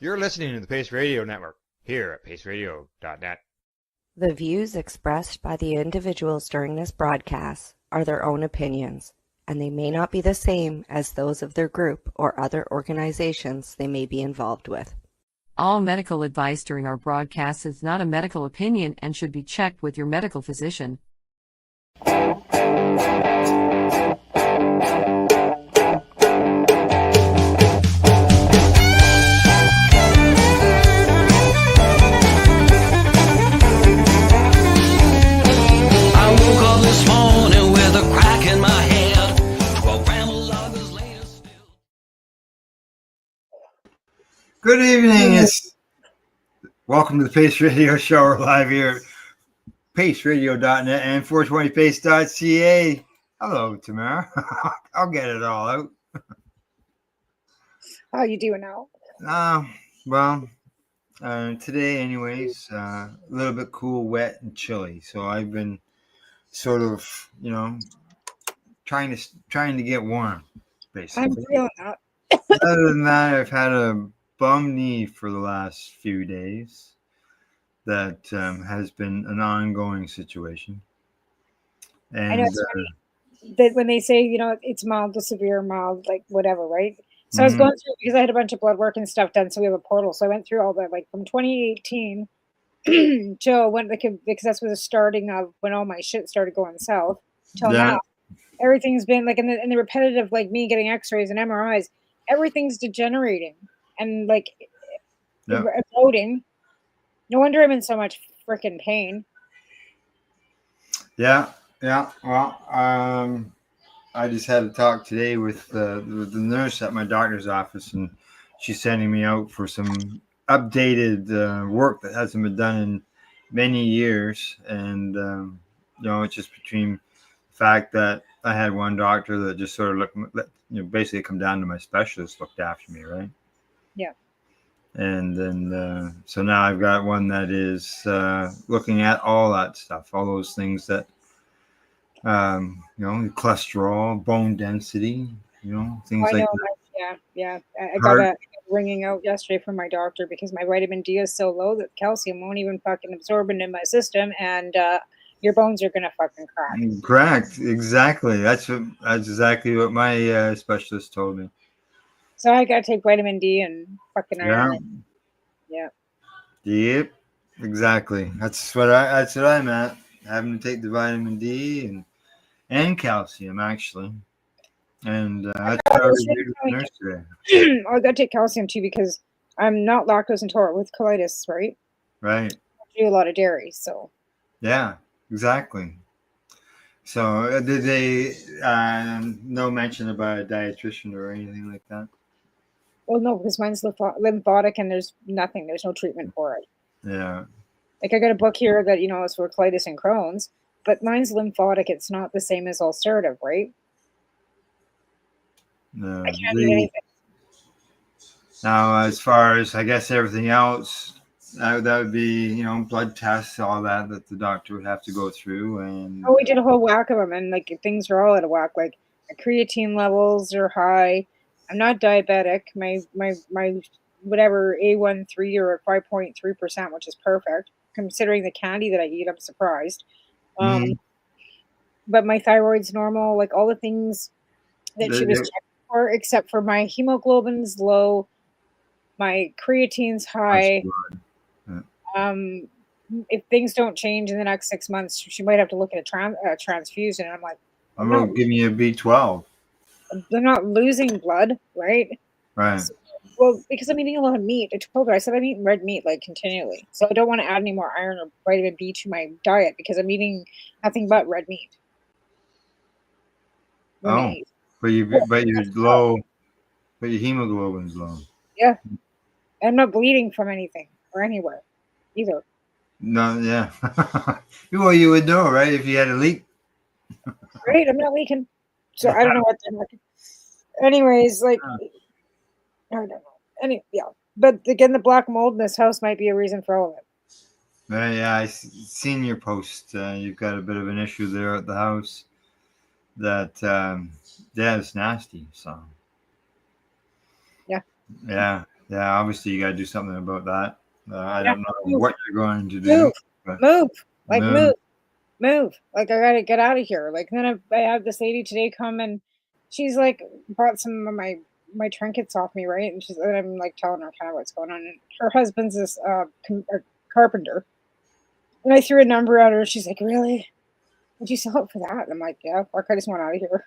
You're listening to the Pace Radio Network here at paceradio.net. The views expressed by the individuals during this broadcast are their own opinions, and they may not be the same as those of their group or other organizations they may be involved with. All medical advice during our broadcast is not a medical opinion and should be checked with your medical physician. Good evening. Welcome to the Pace Radio Show. We're live here at paceradio.net and 420pace.ca. Hello, Tamara. I'll get it all out. How you doing now? Today, anyways, a little bit cool, wet, and chilly. So I've been sort of, trying to get warm, basically. I'm feeling that. Other than that, I've had a bum knee for the last few days. That has been an ongoing situation. And I know it's funny that when they say, it's mild to severe, mild, like whatever, right? So I was going through because I had a bunch of blood work and stuff done. So we have a portal. So I went through all that, like from 2018 till when, because that's was the starting of when all my shit started going south till now. Everything's been like in the repetitive, like me getting X-rays and MRIs, everything's degenerating and like eroding. No wonder I'm in so much freaking pain. Yeah. Well, I just had a talk today with the nurse at my doctor's office, and she's sending me out for some updated work that hasn't been done in many years. And, it's just between the fact that I had one doctor that just sort of basically come down to my specialist, looked after me, right? Yeah. And then, so now I've got one that is looking at all that stuff, all those things that, cholesterol, bone density, things like that. Yeah. I got a ringing out yesterday from my doctor because my vitamin D is so low that calcium won't even fucking absorb into my system, and your bones are gonna fucking crack. Correct. Exactly. That's exactly what my specialist told me. So I gotta take vitamin D and fucking iron. Yeah. Yep. Exactly. That's what I'm at. Having to take the vitamin D and calcium actually. And that's what I was doing with the nurse today. I gotta take calcium too because I'm not lactose intolerant with colitis, right? Right. I do a lot of dairy, so. Yeah. Exactly. So did they no mention about a dietitian or anything like that? Well, no, because mine's lymphatic and there's nothing. There's no treatment for it. Yeah. Like I got a book here that, is for colitis and Crohn's, but mine's lymphatic. It's not the same as ulcerative, right? No. I can't eat anything. Now, as far as, I guess, everything else, that would be, blood tests, all that the doctor would have to go through. And we did a whole whack of them, and like things are all out of whack. Like my creatine levels are high. I'm not diabetic. My whatever A13 or at 5.3%, which is perfect considering the candy that I eat. I'm surprised. But my thyroid's normal. Like all the things that she was checking for, except for my hemoglobin's low, my creatine's high. If things don't change in the next 6 months, she might have to look at a transfusion. And I'm like, I'm not giving you a B12. They're not losing blood, right? Right. So, well, because I'm eating a lot of meat. I told her, I said I'm eating red meat like continually. So I don't want to add any more iron or vitamin B to my diet because I'm eating nothing but red meat. But you're low, but your hemoglobin's low. Yeah. I'm not bleeding from anything or anywhere either. No, yeah. Well, you would know, right? If you had a leak. Right, I'm not leaking. So I don't know what they're looking. Anyways, like, I don't know. But again, the black mold in this house might be a reason for all of it. Yeah, I seen your post. You've got a bit of an issue there at the house. That it's nasty. So yeah. Yeah, obviously you got to do something about that. I Yeah, don't know move, what you're going to do. move, But move, like move. move. Like I gotta get out of here. Like then I had this lady today come and she's like brought some of my trinkets off me, right? And I'm like telling her kind of what's going on. And her husband's this a carpenter, and I threw a number at her. She's like, "Really? Would you sell it for that?" And I'm like, "Yeah, fuck, I just want out of here."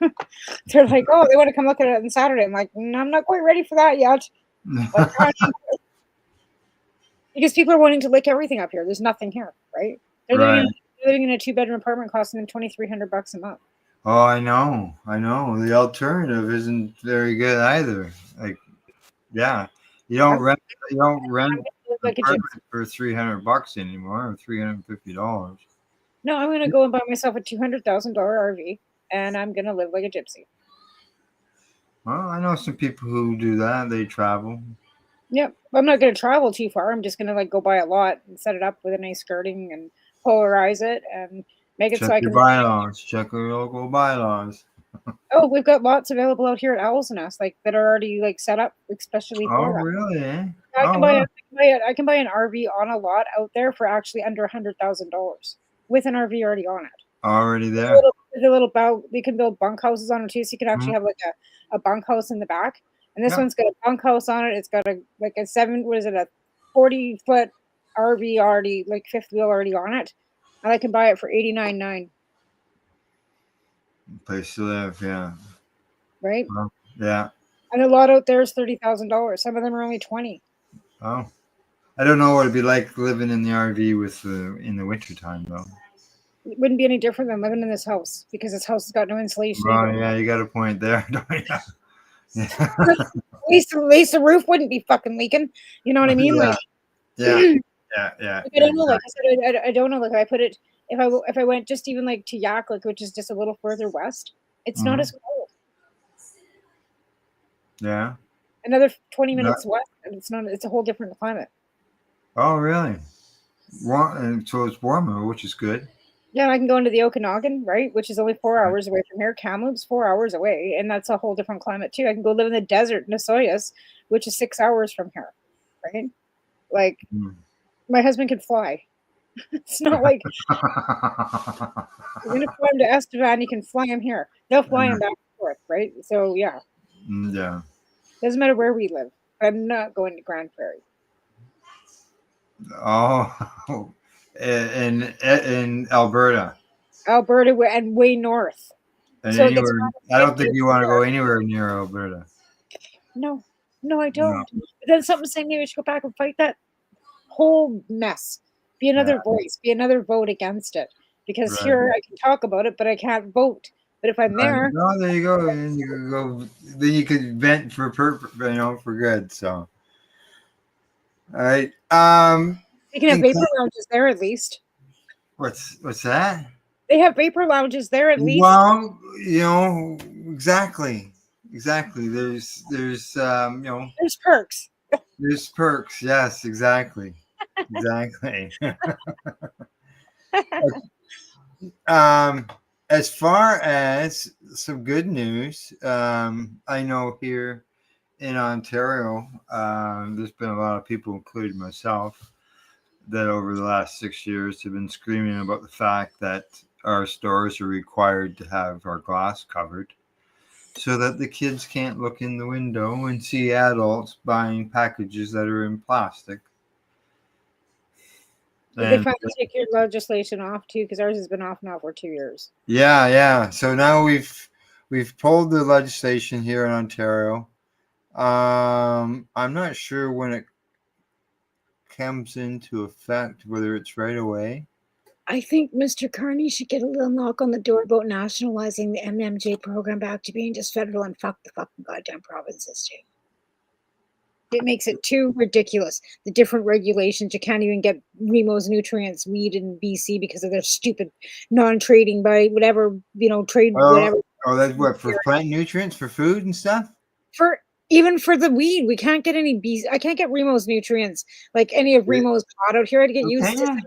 They're like, "Oh, they want to come look at it on Saturday." I'm like, "No, I'm not quite ready for that yet." Like, because people are wanting to lick everything up here. There's nothing here, right? They're Right. living in a 2-bedroom apartment costing them $2,300 a month. Oh, I know. The alternative isn't very good either. Like, yeah, you don't I'm, rent I'm gonna live an like a gypsy. apartment for $300 anymore, or $350. No, I'm gonna go and buy myself a $200,000 RV, and I'm gonna live like a gypsy. Well, I know some people who do that. They travel. Yep, I'm not gonna travel too far. I'm just gonna like go buy a lot and set it up with a nice skirting and polarize it and make it so Check I your can. bylaws. Check your local bylaws. Oh, we've got lots available out here at Owls Nest, like that are already like set up, especially Oh, for that. really? Eh? I Oh, can wow. I can buy an RV on a lot out there for actually under $100,000 with an RV already on it. Already there. With a little bow, we can build bunkhouses on it too, so you can actually Mhm. have like a bunkhouse in the back. And this Yep. one's got a bunkhouse on it. It's got a 40-foot RV already, like fifth wheel already on it, and I can buy it for $89,900. Place to live. Yeah. Right? Well, yeah. And a lot out there is $30,000. Some of them are only 20. Oh, I don't know what it'd be like living in the RV in the wintertime though. It wouldn't be any different than living in this house because this house has got no insulation. Oh, Either. yeah, you got a point there, don't you? Yeah. At least the roof wouldn't be fucking leaking. You know what I mean? Yeah. Like, Yeah. like, I don't know. Like I said, I don't know. Like if I put it, if I went just even like to Yaklik, which is just a little further west, it's not Mhm. as cold. Yeah. Another 20 minutes west, and it's not. It's a whole different climate. Oh, really? And so it's warmer, which is good. Yeah, I can go into the Okanagan, right, which is only 4 hours away from here. Kamloops 4 hours away, and that's a whole different climate too. I can go live in the desert, Nasoyas, which is 6 hours from here, right? Like, my husband can fly. It's not like you're gonna fly him to Estevan, you can fly him here. They'll fly him back and forth, right? So yeah, Yeah. doesn't matter where we live. I'm not going to Grand Prairie. Oh, in Alberta. Alberta and way north. And So anywhere, I don't think you want to go anywhere near Alberta. No, I don't. But then something's saying maybe I should go back and fight that whole mess. Be another voice, be another vote against it. Because here I can talk about it, but I can't vote. But if I'm there, no, there you go. And you can go. Then you could vent for for good. So, all right. they can have vapor lounges there at least. What's that? They have vapor lounges there at least. Well, exactly. There's there's perks. There's perks. Yes, exactly. Exactly. As far as some good news, I know here in Ontario, there's been a lot of people, including myself, that over the last 6 years have been screaming about the fact that our stores are required to have our glass covered so that the kids can't look in the window and see adults buying packages that are in plastic. Did they finally take your legislation off too? Because ours has been off now for 2 years. Yeah. So now we've pulled the legislation here in Ontario. I'm not sure when it comes into effect, whether it's right away. I think Mr. Carney should get a little knock on the door about nationalizing the MMJ program back to being just federal and fuck the fucking goddamn provinces too. It makes it too ridiculous. The different regulations. You can't even get Remo's Nutrients weed in BC because of their stupid non-trading by whatever, trade whatever. Oh, that's what, for plant nutrients for food and stuff? Even for the weed, we can't get any BC. I can't get Remo's Nutrients, like any of Remo's pot out here. I'd get used to.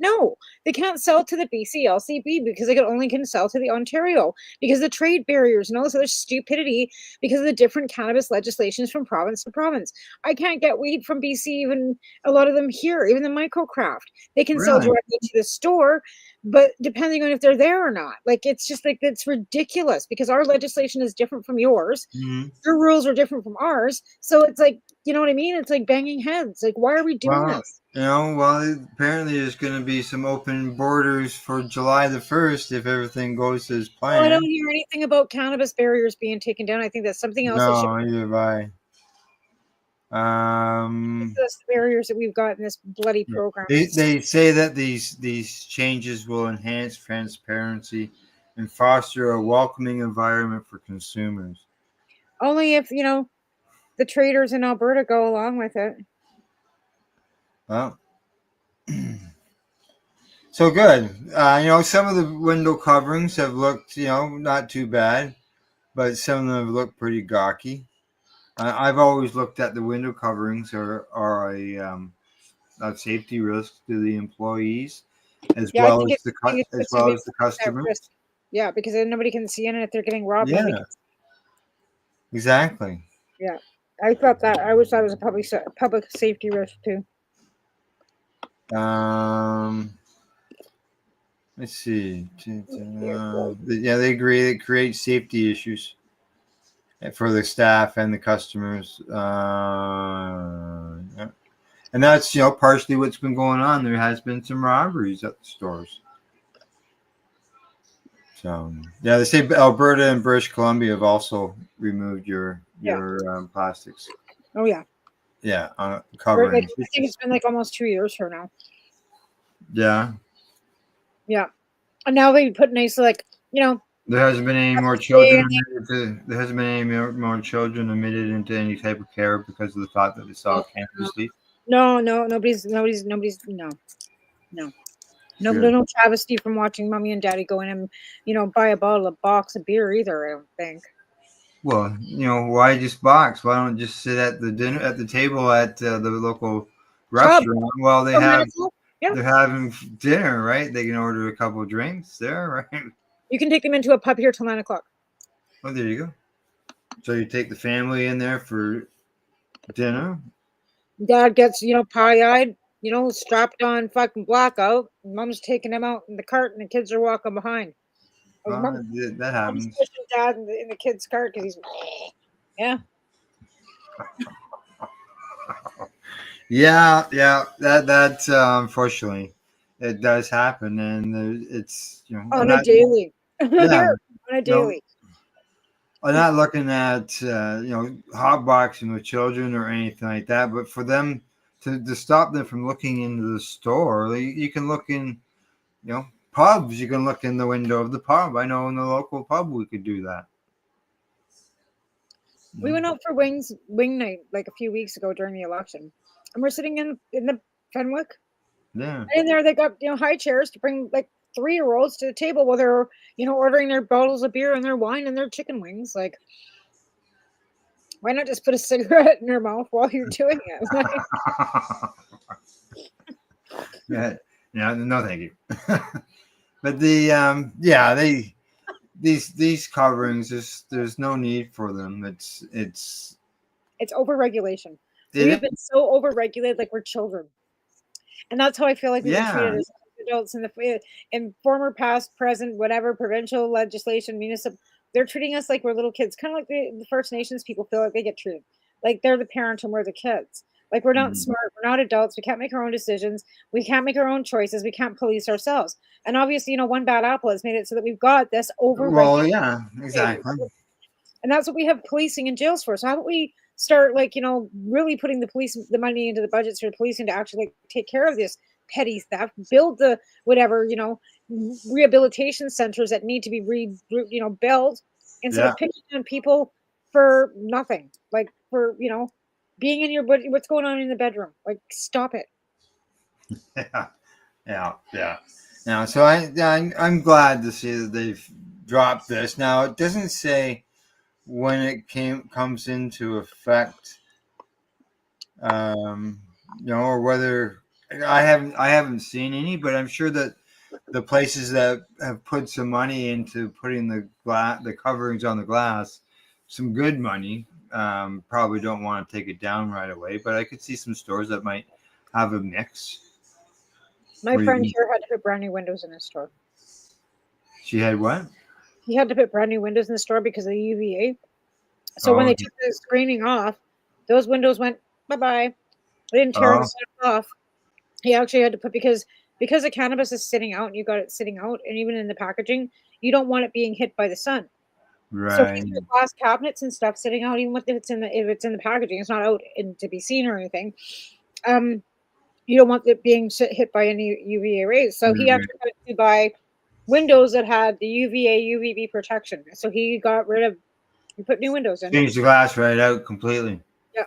No, they can't sell to the BCLCB because they only can sell to the Ontario because of the trade barriers and all this other stupidity because of the different cannabis legislations from province to province. I can't get weed from BC, even a lot of them here, even the microcraft. They can sell Really? directly to the store, but depending on if they're there or not. Like, it's just like, it's ridiculous because our legislation is different from yours. Mm-hmm. Your rules are different from ours. So it's like, you know what I mean? It's like banging heads. Like, why are we doing Well, this? apparently there's going to be some open borders for July the 1st if everything goes as Oh, I don't planned. hear anything about cannabis barriers being taken down. I think that's something else that should No, either have I. the barriers that we've got in this bloody program. They say that these changes will enhance transparency and foster a welcoming environment for consumers. Only if, the traders in Alberta go along with it. Well, so good. Some of the window coverings have looked, not too bad, but some of them have looked pretty gawky. I've always looked at the window coverings are a safety risk to the employees as well as the customers. Yeah, because then nobody can see in it if they're getting robbed. Yeah, exactly. Yeah, I thought that. I wish that was a public safety risk too. Let's see. They agree it creates safety issues for the staff and the customers. And that's, partially what's been going on. There has been some robberies at the stores. So, they say Alberta and British Columbia have also removed your plastics. Oh, yeah. Yeah, covering. I think it's been like almost 2 years for now. Yeah. Yeah. And now they put nice, there hasn't been any more children admitted into any type of care because of the thought that they saw cannabis leaf. No, nobody's no. No travesty from watching mommy and daddy go in and, buy a box of beer either, I don't think. Well, why just box? Why don't just sit at the table at the local restaurant while they're having dinner, right? They can order a couple of drinks there, right? You can take them into a pub here till 9:00. Oh, there you go. So you take the family in there for dinner. Dad gets, pie-eyed, strapped on fucking blackout. Mom's taking him out in the cart and the kids are walking behind. That happens. Mom's pushing Dad in the kid's cart because he's, yeah. Yeah. That unfortunately, it does happen, and it's on a daily. Yeah, on a daily. I'm not looking at hotboxing with children or anything like that, but for them to stop them from looking into the store, you can look in, pubs. You can look in the window of the pub. I know in the local pub we could do that. We went out for wing night like a few weeks ago during the election, and we're sitting in the Fenwick. Yeah. And in there they got high chairs to bring like 3-year-olds to the table while they're ordering their bottles of beer and their wine and their chicken wings. Like, why not just put a cigarette in your mouth while you're doing it? Yeah, no, thank you. But these coverings, there's no need for them. It's over-regulation. We've been so over-regulated, like we're children, and that's how I feel like we've been treated as adults in former, past, present, whatever provincial legislation, municipal. They're treating us like we're little kids, kind of like the First Nations people feel like they get treated like they're the parent and we're the kids. Like, we're not smart, we're not adults, we can't make our own decisions, we can't make our own choices, we can't police ourselves. And obviously, one bad apple has made it so that we've got this over. Well, yeah, exactly. And that's what we have policing and jails for. So how about we start really putting the money into the budgets for the policing to actually take care of this petty theft, build the whatever, rehabilitation centers that need to be built, instead of picking on people for nothing, like for, being in what's going on in the bedroom. Like, stop it. Yeah. Now, so I'm glad to see that they've dropped this. Now, it doesn't say when it comes into effect, or whether I haven't seen any, but I'm sure that the places that have put some money into putting the coverings on the glass, some good money, probably don't want to take it down right away. But I could see some stores that might have a mix. My friend here had to put brand new windows in his store. She had what? He had to put brand new windows in the store because of the UVA. So when they took the screening off, those windows went bye-bye. They didn't tear the stuff off. He actually had to put because the cannabis is sitting out and you got it sitting out, and even in the packaging, you don't want it being hit by the sun. Right. So if the glass cabinets and stuff sitting out, even if it's in the packaging, it's not out to be seen or anything. You don't want it being hit by any UVA rays. So he actually had to buy windows that had the UVA UVB protection. So he put new windows in. Changed the glass right out completely. Yeah.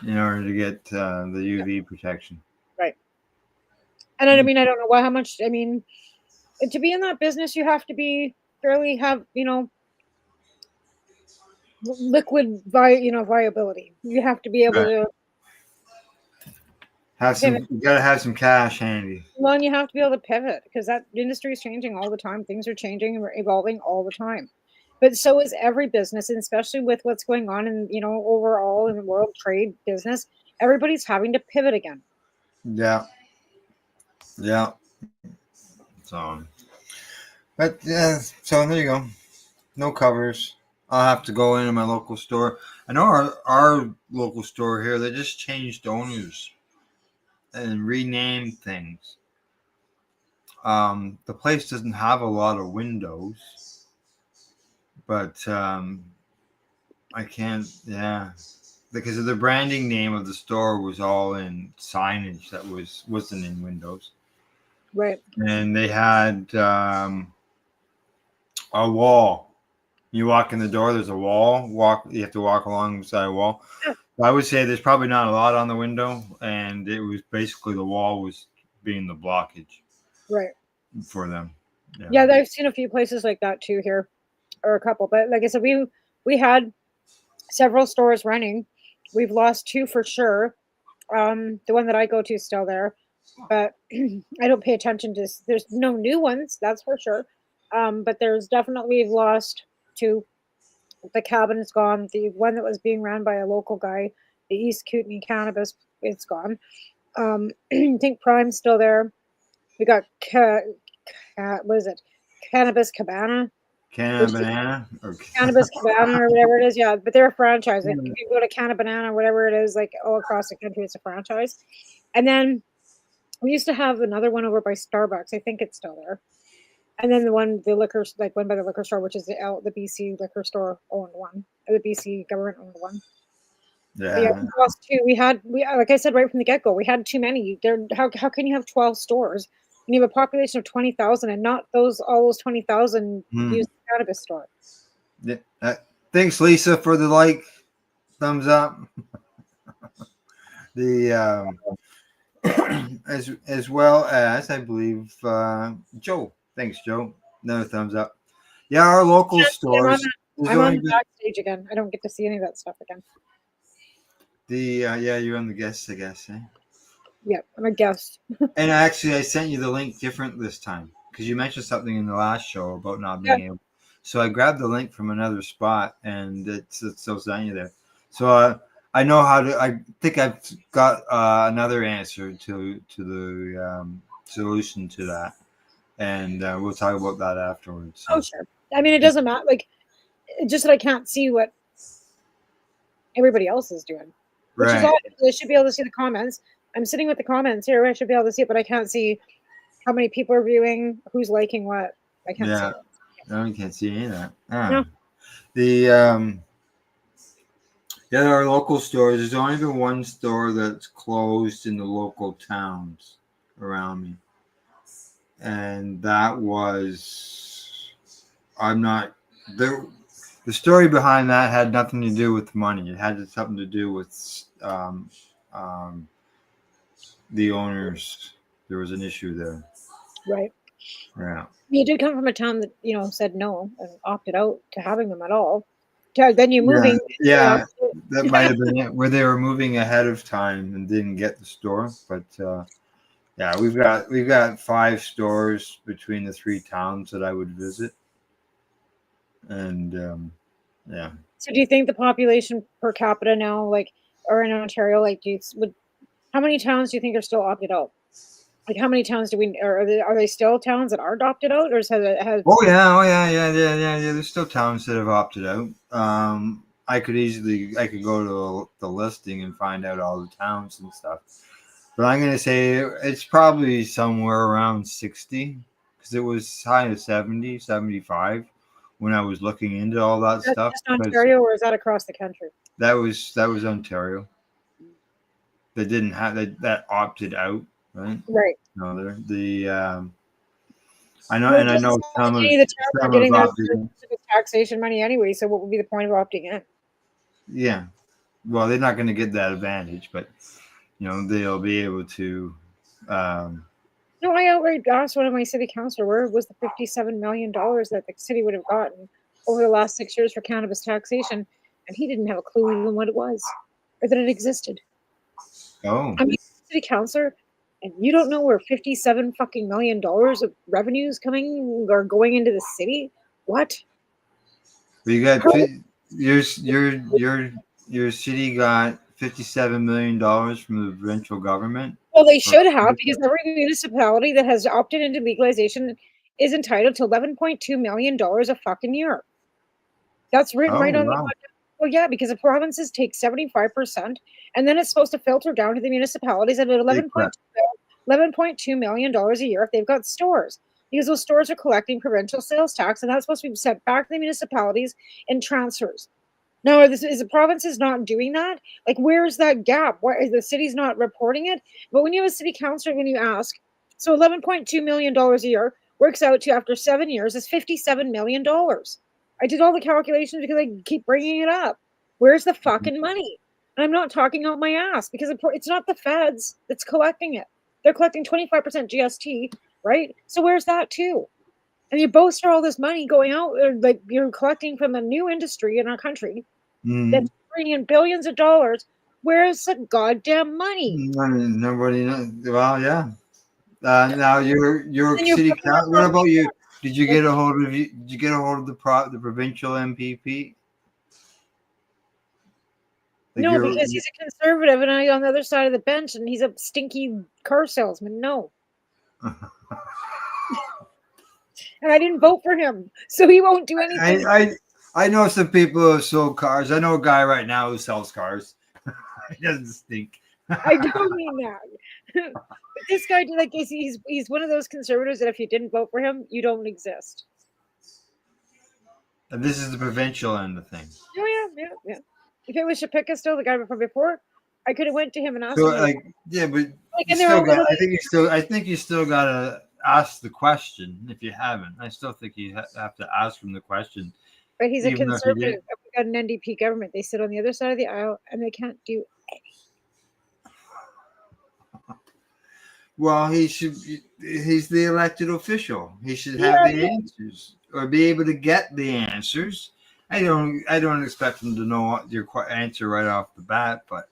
In order to get the UV protection. Right. And I mean, I don't know how much. I mean, to be in that business, you have to be liquid viability. You have to be able to have some. You gotta have some cash handy. Well, and you have to be able to pivot because that industry is changing all the time. Things are changing and evolving all the time. But so is every business, and especially with what's going on in overall in the world trade business, everybody's having to pivot again. Yeah. So, but yeah, so there you go. No covers. I'll have to go into my local store. I know our local store here, they just changed owners and renamed things. The place doesn't have a lot of windows, but I can't, because of the branding name of the store was all in signage that wasn't in windows. Right. And they had a wall. You walk in the door, there's a wall. You have to walk alongside a wall. I would say there's probably not a lot on the window, and it was basically the wall was being the blockage. Right. For them. Yeah, I've seen a few places like that too here, or a couple. But like I said, we had several stores running. We've lost 2 for sure. The one that I go to is still there, but I don't pay attention to. There's no new ones, that's for sure. But there's definitely we've lost 2. The cabin is gone. The one that was being ran by a local guy, the East Kootenay Cannabis, it's gone. I think Prime's still there. We got what is it? Cannabis Cabana. Cannabis Cabana or whatever it is. Yeah, but they're a franchise. Like, if you go to Cannabana, whatever it is, like all across the country, it's a franchise. And then we used to have another one over by Starbucks. I think it's still there. And then one by the liquor store, which is the BC liquor store owned one, or the BC government owned one. Yeah, we lost 2. We like I said right from the get go, we had too many. How can you have 12 stores and you have a population of 20,000 and not all those 20,000 use the cannabis store? Yeah. Thanks, Lisa, for the thumbs up. The as well as I believe Joe. Thanks, Joe. Another thumbs up. Yeah, our local stores. I'm on the backstage again. I don't get to see any of that stuff again. You're on the guest, I guess. Eh? Yeah, I'm a guest. And actually, I sent you the link different this time because you mentioned something in the last show about not being able. So I grabbed the link from another spot, and it's still sent you there. So I know how to. I think I've got another answer to the solution to that. And we'll talk about that afterwards. So. Oh, sure. I mean, it doesn't matter. Like, just that I can't see what everybody else is doing. Which is all. I should be able to see the comments. I'm sitting with the comments here. I should be able to see it, but I can't see how many people are viewing, who's liking what. I can't see it. No, you can't see any of that. No. Our local stores, there's only been one store that's closed in the local towns around me. And that was, the story behind that had nothing to do with money. It had something to do with the owners. There was an issue there. Right. Yeah. You did come from a town that, said no and opted out to having them at all. Then you're moving. Yeah, that might have been it, where they were moving ahead of time and didn't get the store. But Yeah, we've got 5 stores between the 3 towns that I would visit, and yeah. So do you think the population per capita now, like, or in Ontario, like, how many towns do you think are still opted out? Like, how many towns are they still towns that aren't opted out, or Oh yeah. There's still towns that have opted out. I could go to the listing and find out all the towns and stuff. But I'm gonna say it's probably somewhere around 60, because it was high as 70, 75 when I was looking into all that stuff. Just Ontario, or is that across the country? That was Ontario. That didn't have that opted out, right? Right. No, I know some of the towns are getting their taxation money anyway. So what would be the point of opting in? Yeah, well, they're not going to get that advantage, but they'll be able to. No, I outright asked one of my city councilor where was the $57 million that the city would have gotten over the last 6 years for cannabis taxation, and he didn't have a clue even what it was or that it existed. Oh, I mean, city councilor, and you don't know where $57 fucking million of revenues coming or going into the city? What? You got your city got $57 million from the provincial government. Well, they should have, because every municipality that has opted into legalization is entitled to $11.2 million a fucking year. That's written right on the. Well, yeah, because the provinces take 75%, and then it's supposed to filter down to the municipalities at $11.2 million a year if they've got stores, because those stores are collecting provincial sales tax, and that's supposed to be sent back to the municipalities in transfers. Now, is the provinces not doing that? Like, where's that gap? Why is the city's not reporting it? But when you have a city councilor, when you ask, so $11.2 million a year works out to, after 7 years, is $57 million. I did all the calculations because I keep bringing it up. Where's the fucking money? And I'm not talking out my ass, because it's not the feds that's collecting it. They're collecting 25% GST, right? So where's that too? And you boast all this money going out, like you're collecting from a new industry in our country that's bringing in billions of dollars. Where's the goddamn money? Nobody knows. Well, yeah. Now your city council. What about you? Did you get a hold of the provincial MPP? No, because he's a conservative, and I'm on the other side of the bench, and he's a stinky car salesman. No. And I didn't vote for him, so he won't do anything. I know some people who have sold cars. I know a guy right now who sells cars. He doesn't stink. I don't mean that. But this guy, like, he's one of those conservatives that if you didn't vote for him, you don't exist. And this is the provincial end of things. Oh yeah. If it was Shapika still, the guy from before, I could have went to him and asked him. But I think you still gotta ask the question if you haven't. I still think you have to ask him the question. But he's a conservative. We got an NDP government. They sit on the other side of the aisle, and they can't do anything. Well, he's the elected official. He should have the answers, or be able to get the answers. I don't expect them to know your answer right off the bat, but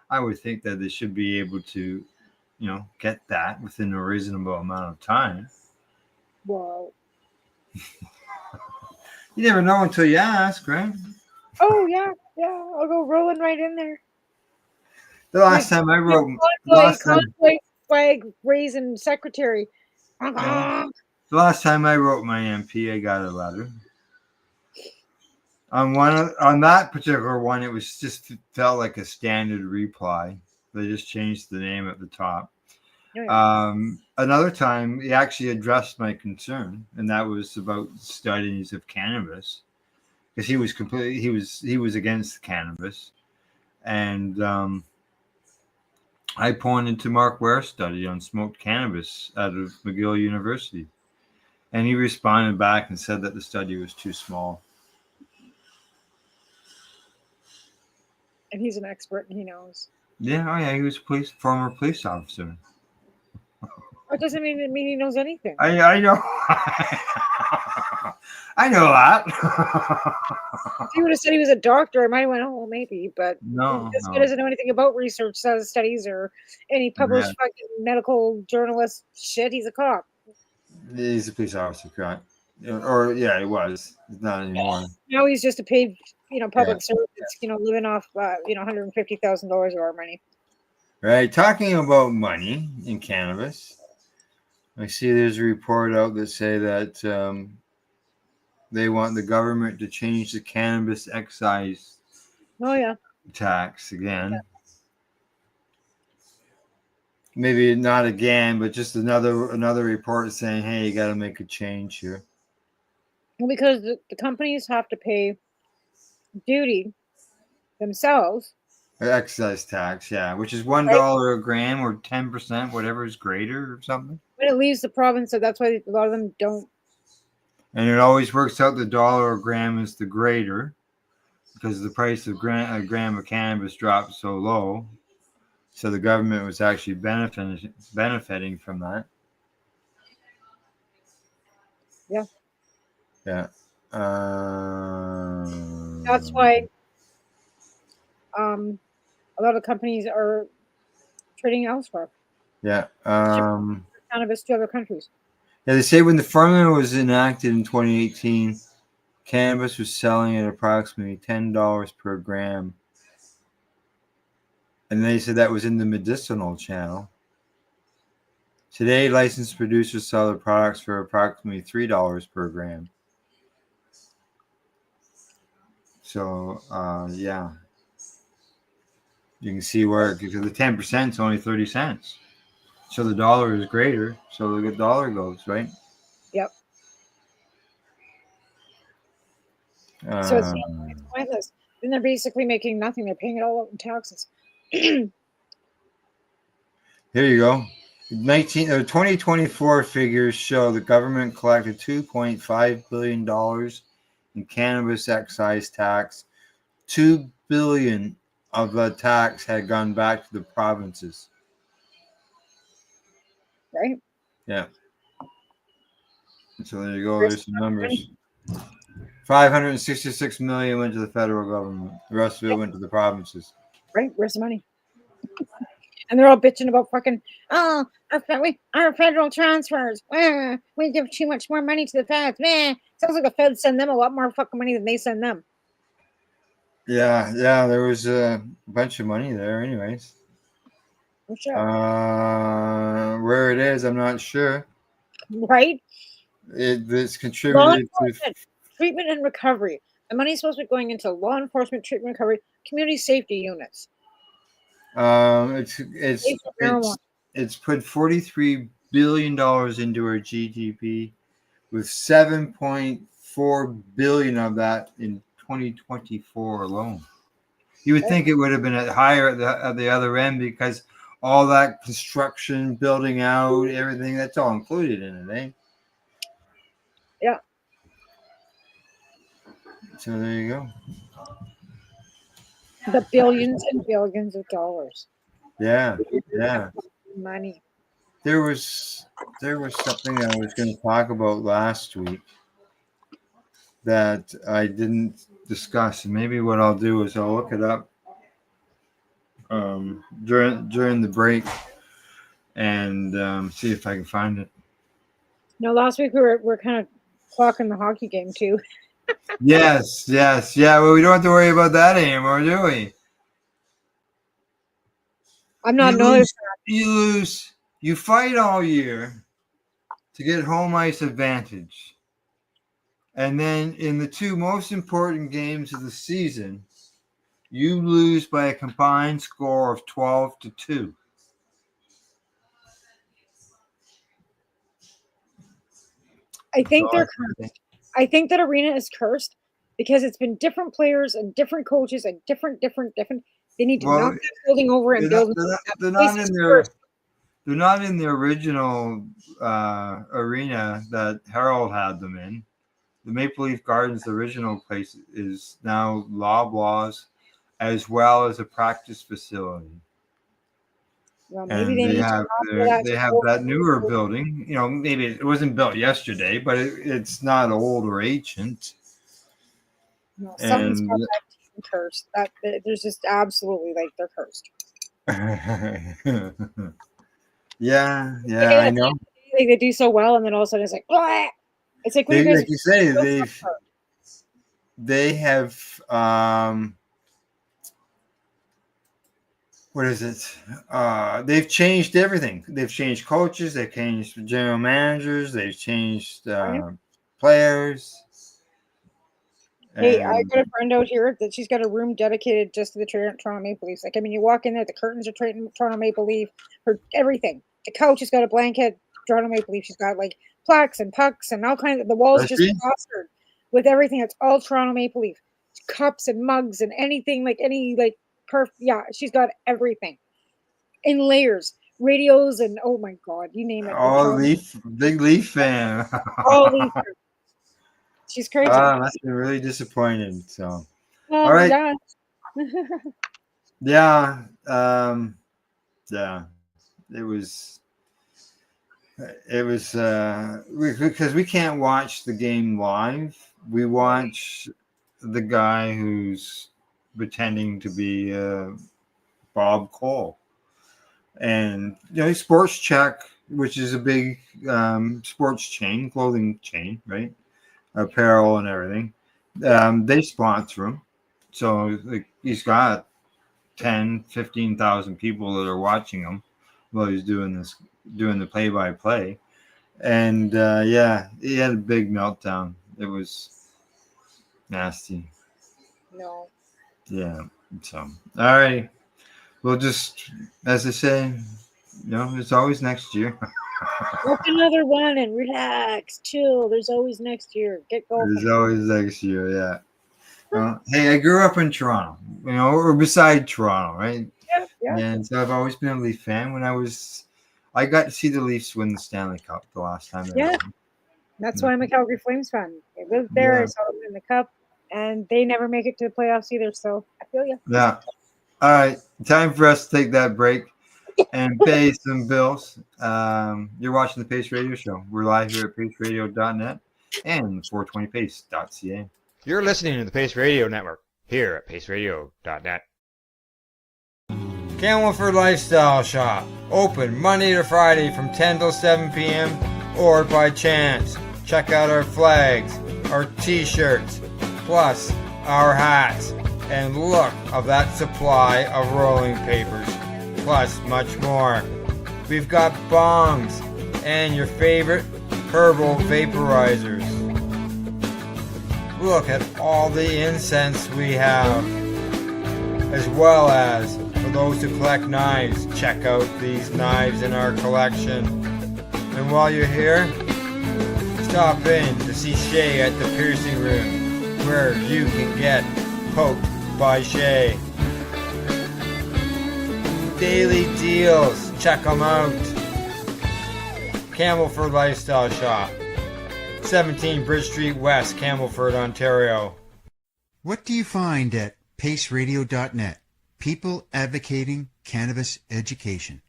I would think that they should be able to, get that within a reasonable amount of time. Wow. You never know until you ask, right? Oh yeah. I'll go rolling right in there. The last time I wrote, flag raising secretary. The last time I wrote my MP, I got a letter. On that particular one, it was just felt like a standard reply. They just changed the name at the top. Another time, he actually addressed my concern, and that was about studies of cannabis, because he was against cannabis, and I pointed to Mark Ware's study on smoked cannabis out of McGill University, and he responded back and said that the study was too small. And he's an expert, and he knows. Yeah, he was a former police officer. That doesn't mean he knows anything. I know. I know that. If he would have said he was a doctor, I might have went, oh, maybe. But No, this guy no. doesn't know anything about research studies or any published Yeah. fucking medical journalist shit. He's a cop. He's a police officer, correct? Or yeah, he was. He's not anymore. Now he's just a paid, public Yeah. servant. Living off, $150,000 of our money. Right. Talking about money in cannabis, I see there's a report out that say that they want the government to change the cannabis excise Oh yeah. tax again. Maybe not again, but just another report saying, hey, you got to make a change here. Well, because the companies have to pay duty themselves. Excise tax, yeah, which is $1 a gram or 10%, whatever is greater or something. But it leaves the province, so that's why a lot of them don't. And it always works out the dollar a gram is the greater because the price of a gram of cannabis dropped so low. So the government was actually benefiting from that. Yeah. Yeah. That's why a lot of companies are trading elsewhere. Yeah. Cannabis to other countries. Yeah, they say when the formula was enacted in 2018, cannabis was selling at approximately $10 per gram. And they said that was in the medicinal channel. Today, licensed producers sell their products for approximately $3 per gram. So, yeah. You can see where, because the 10% is only 30 cents. So the dollar is greater. So the dollar goes, right? Yep. So it's pointless. Then they're basically making nothing. They're paying it all out in taxes. Here you go. 2024 figures show the government collected $2.5 billion in cannabis excise tax. $2 billion of the tax had gone back to the provinces. Right? Yeah. So there you go. There's some numbers. 566 million went to the federal government. The rest of it went to the provinces. Right? Where's the money? And they're all bitching about fucking, our federal transfers. We give too much more money to the feds. Sounds like the feds send them a lot more fucking money than they send them. Yeah, there was a bunch of money there anyways. For sure. Where it is, I'm not sure. Right? It's contributed to treatment and recovery. The money's supposed to be going into law enforcement, treatment, recovery, community safety units. It's put $43 billion into our GDP, with $7.4 billion of that in 2024 alone. You would think it would have been higher at the other end because all that construction, building out, everything, that's all included in it, eh? Yeah. So there you go. The billions and billions of dollars. Yeah. Money. There was something I was going to talk about last week that I didn't discuss, and maybe what I'll do is I'll look it up during the break and see if I can find it. No, last week we were kind of clocking the hockey game too. Yes. Yeah, well, we don't have to worry about that anymore, do we? I'm not You lose. You fight all year to get home ice advantage. And then in the two most important games of the season, you lose by a combined score of 12-2. I think they're cursed. I think that arena is cursed because it's been different players and different coaches and different. They need to knock that building over and build. They're not in the original arena that Harold had them in. The Maple Leaf Gardens, the original place, is now Loblaws, as well as a practice facility. Well, maybe And they need to offer they have that newer building. You know, maybe it wasn't built yesterday, but it's not old or ancient. No, something's got that team cursed. That there's just absolutely like they're cursed. yeah, Like, I know. Like they do so well, and then all of a sudden it's like, "Blah!" It's like when Like you say, they have what is it? They've changed everything. They've changed coaches. They've changed general managers. They've changed players. Hey, I got a friend out here that she's got a room dedicated just to the Toronto Maple Leafs. Like, I mean, you walk in there, the curtains are Toronto Maple Leaf, her everything. The couch has got a blanket, Toronto Maple Leaf. She's got like plaques and pucks and all kinds of the walls just plastered with everything. It's all Toronto Maple Leaf. Cups and mugs and anything like yeah, she's got everything in layers, radios, and oh my god, you name it. All big Leaf fan. All Leaf. She's crazy. That's been really disappointing. So, well, all right. Yeah. Yeah. It was because we can't watch the game live. We watch the guy who's pretending to be Bob Cole, and Sports Check, which is a big sports chain, clothing chain, right? Apparel and everything. They sponsor him, so like he's got 10,000-15,000 people that are watching him while he's doing the play-by-play. And he had a big meltdown. It was nasty. No. Yeah. So, all right. We'll just, as I say, it's always next year. Book another one and relax, chill. There's always next year. Get going. There's always next year, yeah. Hey, I grew up in Toronto, or beside Toronto, right? Yeah. And so I've always been a Leaf fan. I got to see the Leafs win the Stanley Cup the last time. That's why I'm a Calgary Flames fan. I lived there, I saw them in the Cup, and they never make it to the playoffs either. So I feel you. Yeah. All right, time for us to take that break and pay some bills. You're watching the Pace Radio Show. We're live here at paceradio.net and 420pace.ca. You're listening to the Pace Radio Network here at paceradio.net. Camelford Lifestyle Shop. Open Monday to Friday from 10 till 7 p.m. or by chance. Check out our flags, our t-shirts, plus our hats, and look of that supply of rolling papers, plus much more. We've got bongs and your favorite herbal vaporizers. Look at all the incense we have, as well as for those who collect knives, check out these knives in our collection. And while you're here, stop in to see Shay at the piercing room, where you can get poked by Shay. Daily deals, check them out. Camelford Lifestyle Shop, 17 Bridge Street West, Camelford, Ontario. What do you find at paceradio.net? People advocating cannabis education.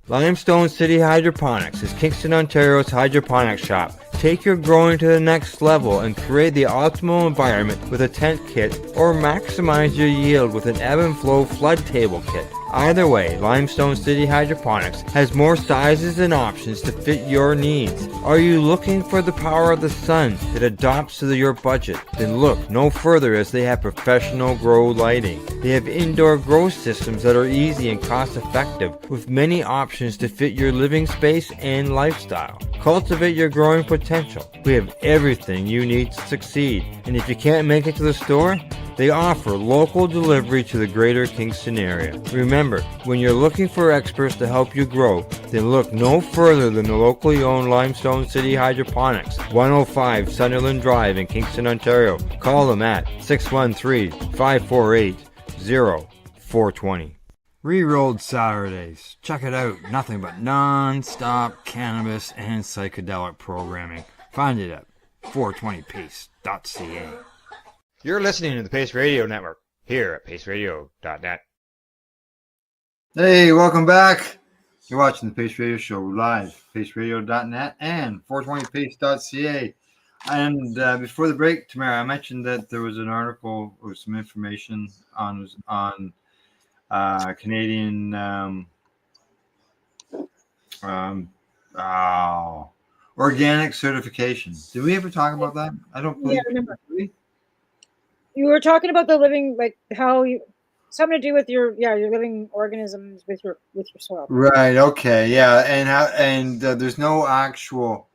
Limestone City Hydroponics is Kingston, Ontario's hydroponics shop. Take your growing to the next level and create the optimal environment with a tent kit, or maximize your yield with an ebb and flow flood table kit. Either way, Limestone City Hydroponics has more sizes and options to fit your needs. Are you looking for the power of the sun that adapts to your budget? Then look no further, as they have professional grow lighting. They have indoor grow systems that are easy and cost effective, with many options to fit your living space and lifestyle. Cultivate your growing potential. We have everything you need to succeed. And if you can't make it to the store, They offer local delivery to the greater Kingston area. Remember, when you're looking for experts to help you grow, then look no further than the locally owned Limestone City Hydroponics, 105 Sunderland Drive in Kingston, Ontario. Call them at 613-548-0420. Rerolled Saturdays. Check it out. Nothing but non-stop cannabis and psychedelic programming. Find it at 420pace.ca. You're listening to the Pace Radio Network here at paceradio.net. Hey, welcome back. You're watching the Pace Radio Show live, paceradio.net and 420pace.ca. And before the break, Tamara, I mentioned that there was an article or some information on Canadian organic certification. Did we ever talk about that? I don't believe. Yeah, I remember. You were talking about the living, like how you something to do with your living organisms with your soil. Right. Okay. Yeah. And there's no actual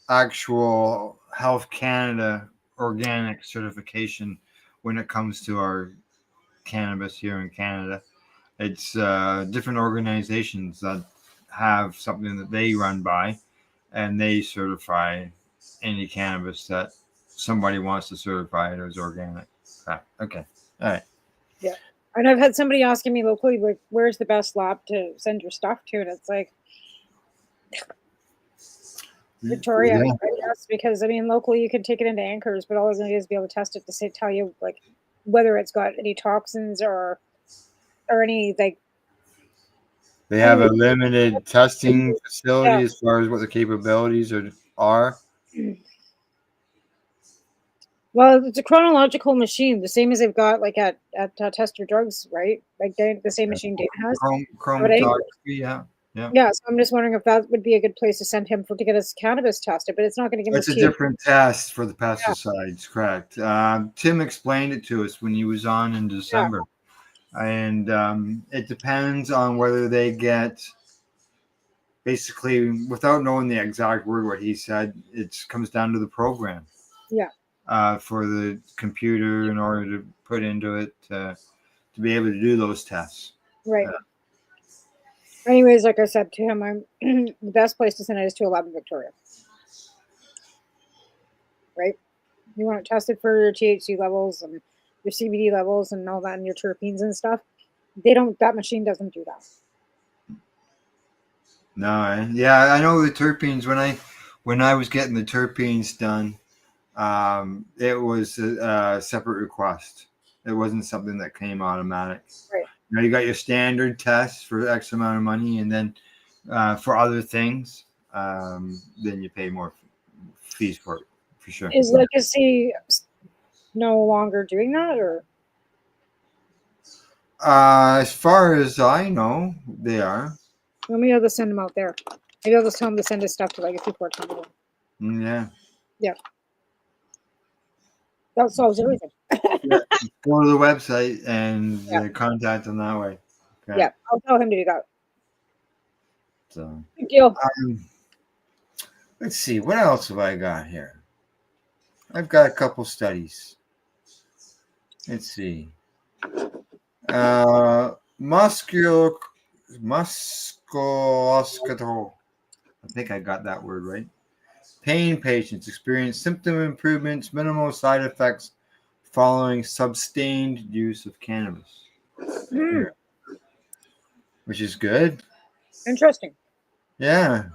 Health Canada organic certification when it comes to our cannabis here in Canada. It's different organizations that have something that they run by, and they certify any cannabis that somebody wants to certify it as organic. Okay. All right. Yeah. And I've had somebody asking me locally, like, where's the best lab to send your stuff to? And it's like, Victoria, Yeah. I guess, because I mean, locally you can take it into Anchors, but all it's going to do is be able to test it to say, tell you like whether it's got any toxins or any like. They have a limited testing facility as far as what the capabilities are. Well, it's a chronological machine, the same as they've got like at Test Your Drugs, right? Like the same machine Dana has. Chromatography, yeah. Yeah, so I'm just wondering if that would be a good place to send him to get his cannabis tested, but it's not going to give him. It's a different test for the pesticides, correct? Tim explained it to us when he was on in December, and it depends on whether they get. Basically, without knowing the exact word, what he said, it comes down to the program. Yeah. For the computer in order to put into it to be able to do those tests. Right. Anyways, like I said to him, I'm the best place to send it is to 11 Victoria. Right? You want it tested for your THC levels and your CBD levels and all that and your terpenes and stuff. That machine doesn't do that. No, I know the terpenes. When I was getting the terpenes done, it was a separate request. It wasn't something that came automatic. Right. You got your standard tests for X amount of money, and then for other things, then you pay more fees for it, for sure. Is Legacy no longer doing that, or? As far as I know, they are. Maybe I'll just send them out there. Maybe I'll just tell him to send his stuff to Legacy Port Canada. Yeah. Yeah. That solves everything. Go to the website and contact them that way. Okay. Yeah, I'll tell him to do that. So, good deal. Let's see, what else have I got here? I've got a couple studies. Let's see. Musculoskeletal. I think I got that word right. Pain patients experience symptom improvements, minimal side effects following sustained use of cannabis. Which is good. Interesting. Yeah.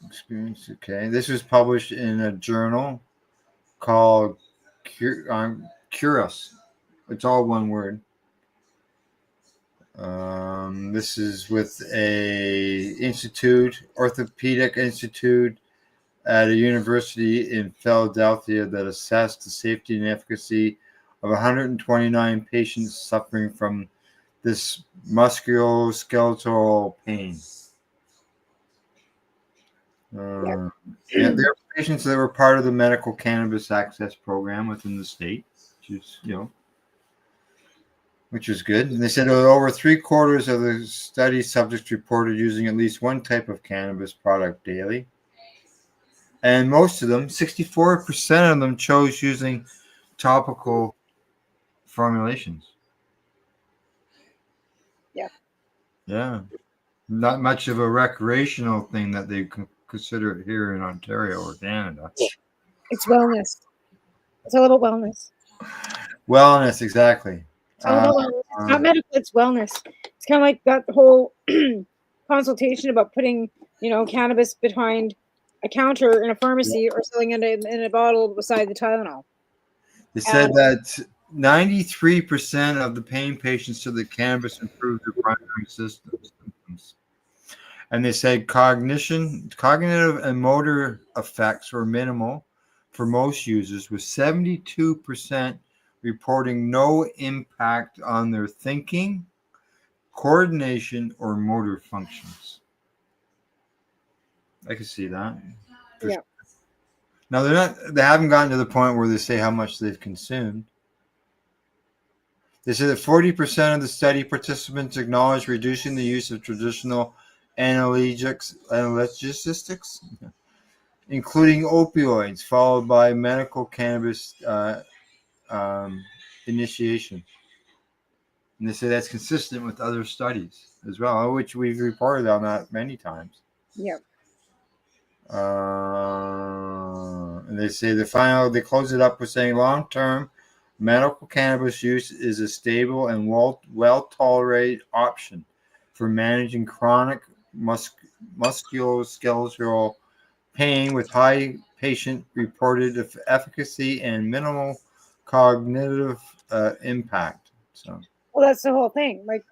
Experience. Okay. This was published in a journal called Curos. It's all one word. This is with a orthopedic institute at a university in Philadelphia that assessed the safety and efficacy of 129 patients suffering from this musculoskeletal pain. There were patients that were part of the medical cannabis access program within the state, which is good. And they said over 3/4 of the study subjects reported using at least one type of cannabis product daily. And most of them, 64% of them, chose using topical formulations. Yeah. Yeah. Not much of a recreational thing that they consider it here in Ontario or Canada. It's wellness. It's all about wellness. Wellness, exactly. It's all about wellness. It's not medical, it's wellness. It's kind of like that whole consultation about putting, cannabis behind a counter in a pharmacy or selling it in a bottle beside the Tylenol. They said that 93% of the pain patients said that cannabis improved their primary symptoms. And they said cognitive and motor effects were minimal for most users, with 72% reporting no impact on their thinking, coordination, or motor functions. I can see that. Yeah. Sure. Now they haven't gotten to the point where they say how much they've consumed. They said that 40% of the study participants acknowledged reducing the use of traditional analgesics, including opioids, followed by medical cannabis initiation. And they say that's consistent with other studies as well, which we've reported on that many times. Yeah. And they say they close it up with saying long-term medical cannabis use is a stable and well-tolerated option for managing chronic musculoskeletal pain with high patient-reported efficacy and minimal cognitive impact. So, well, that's the whole thing. Like,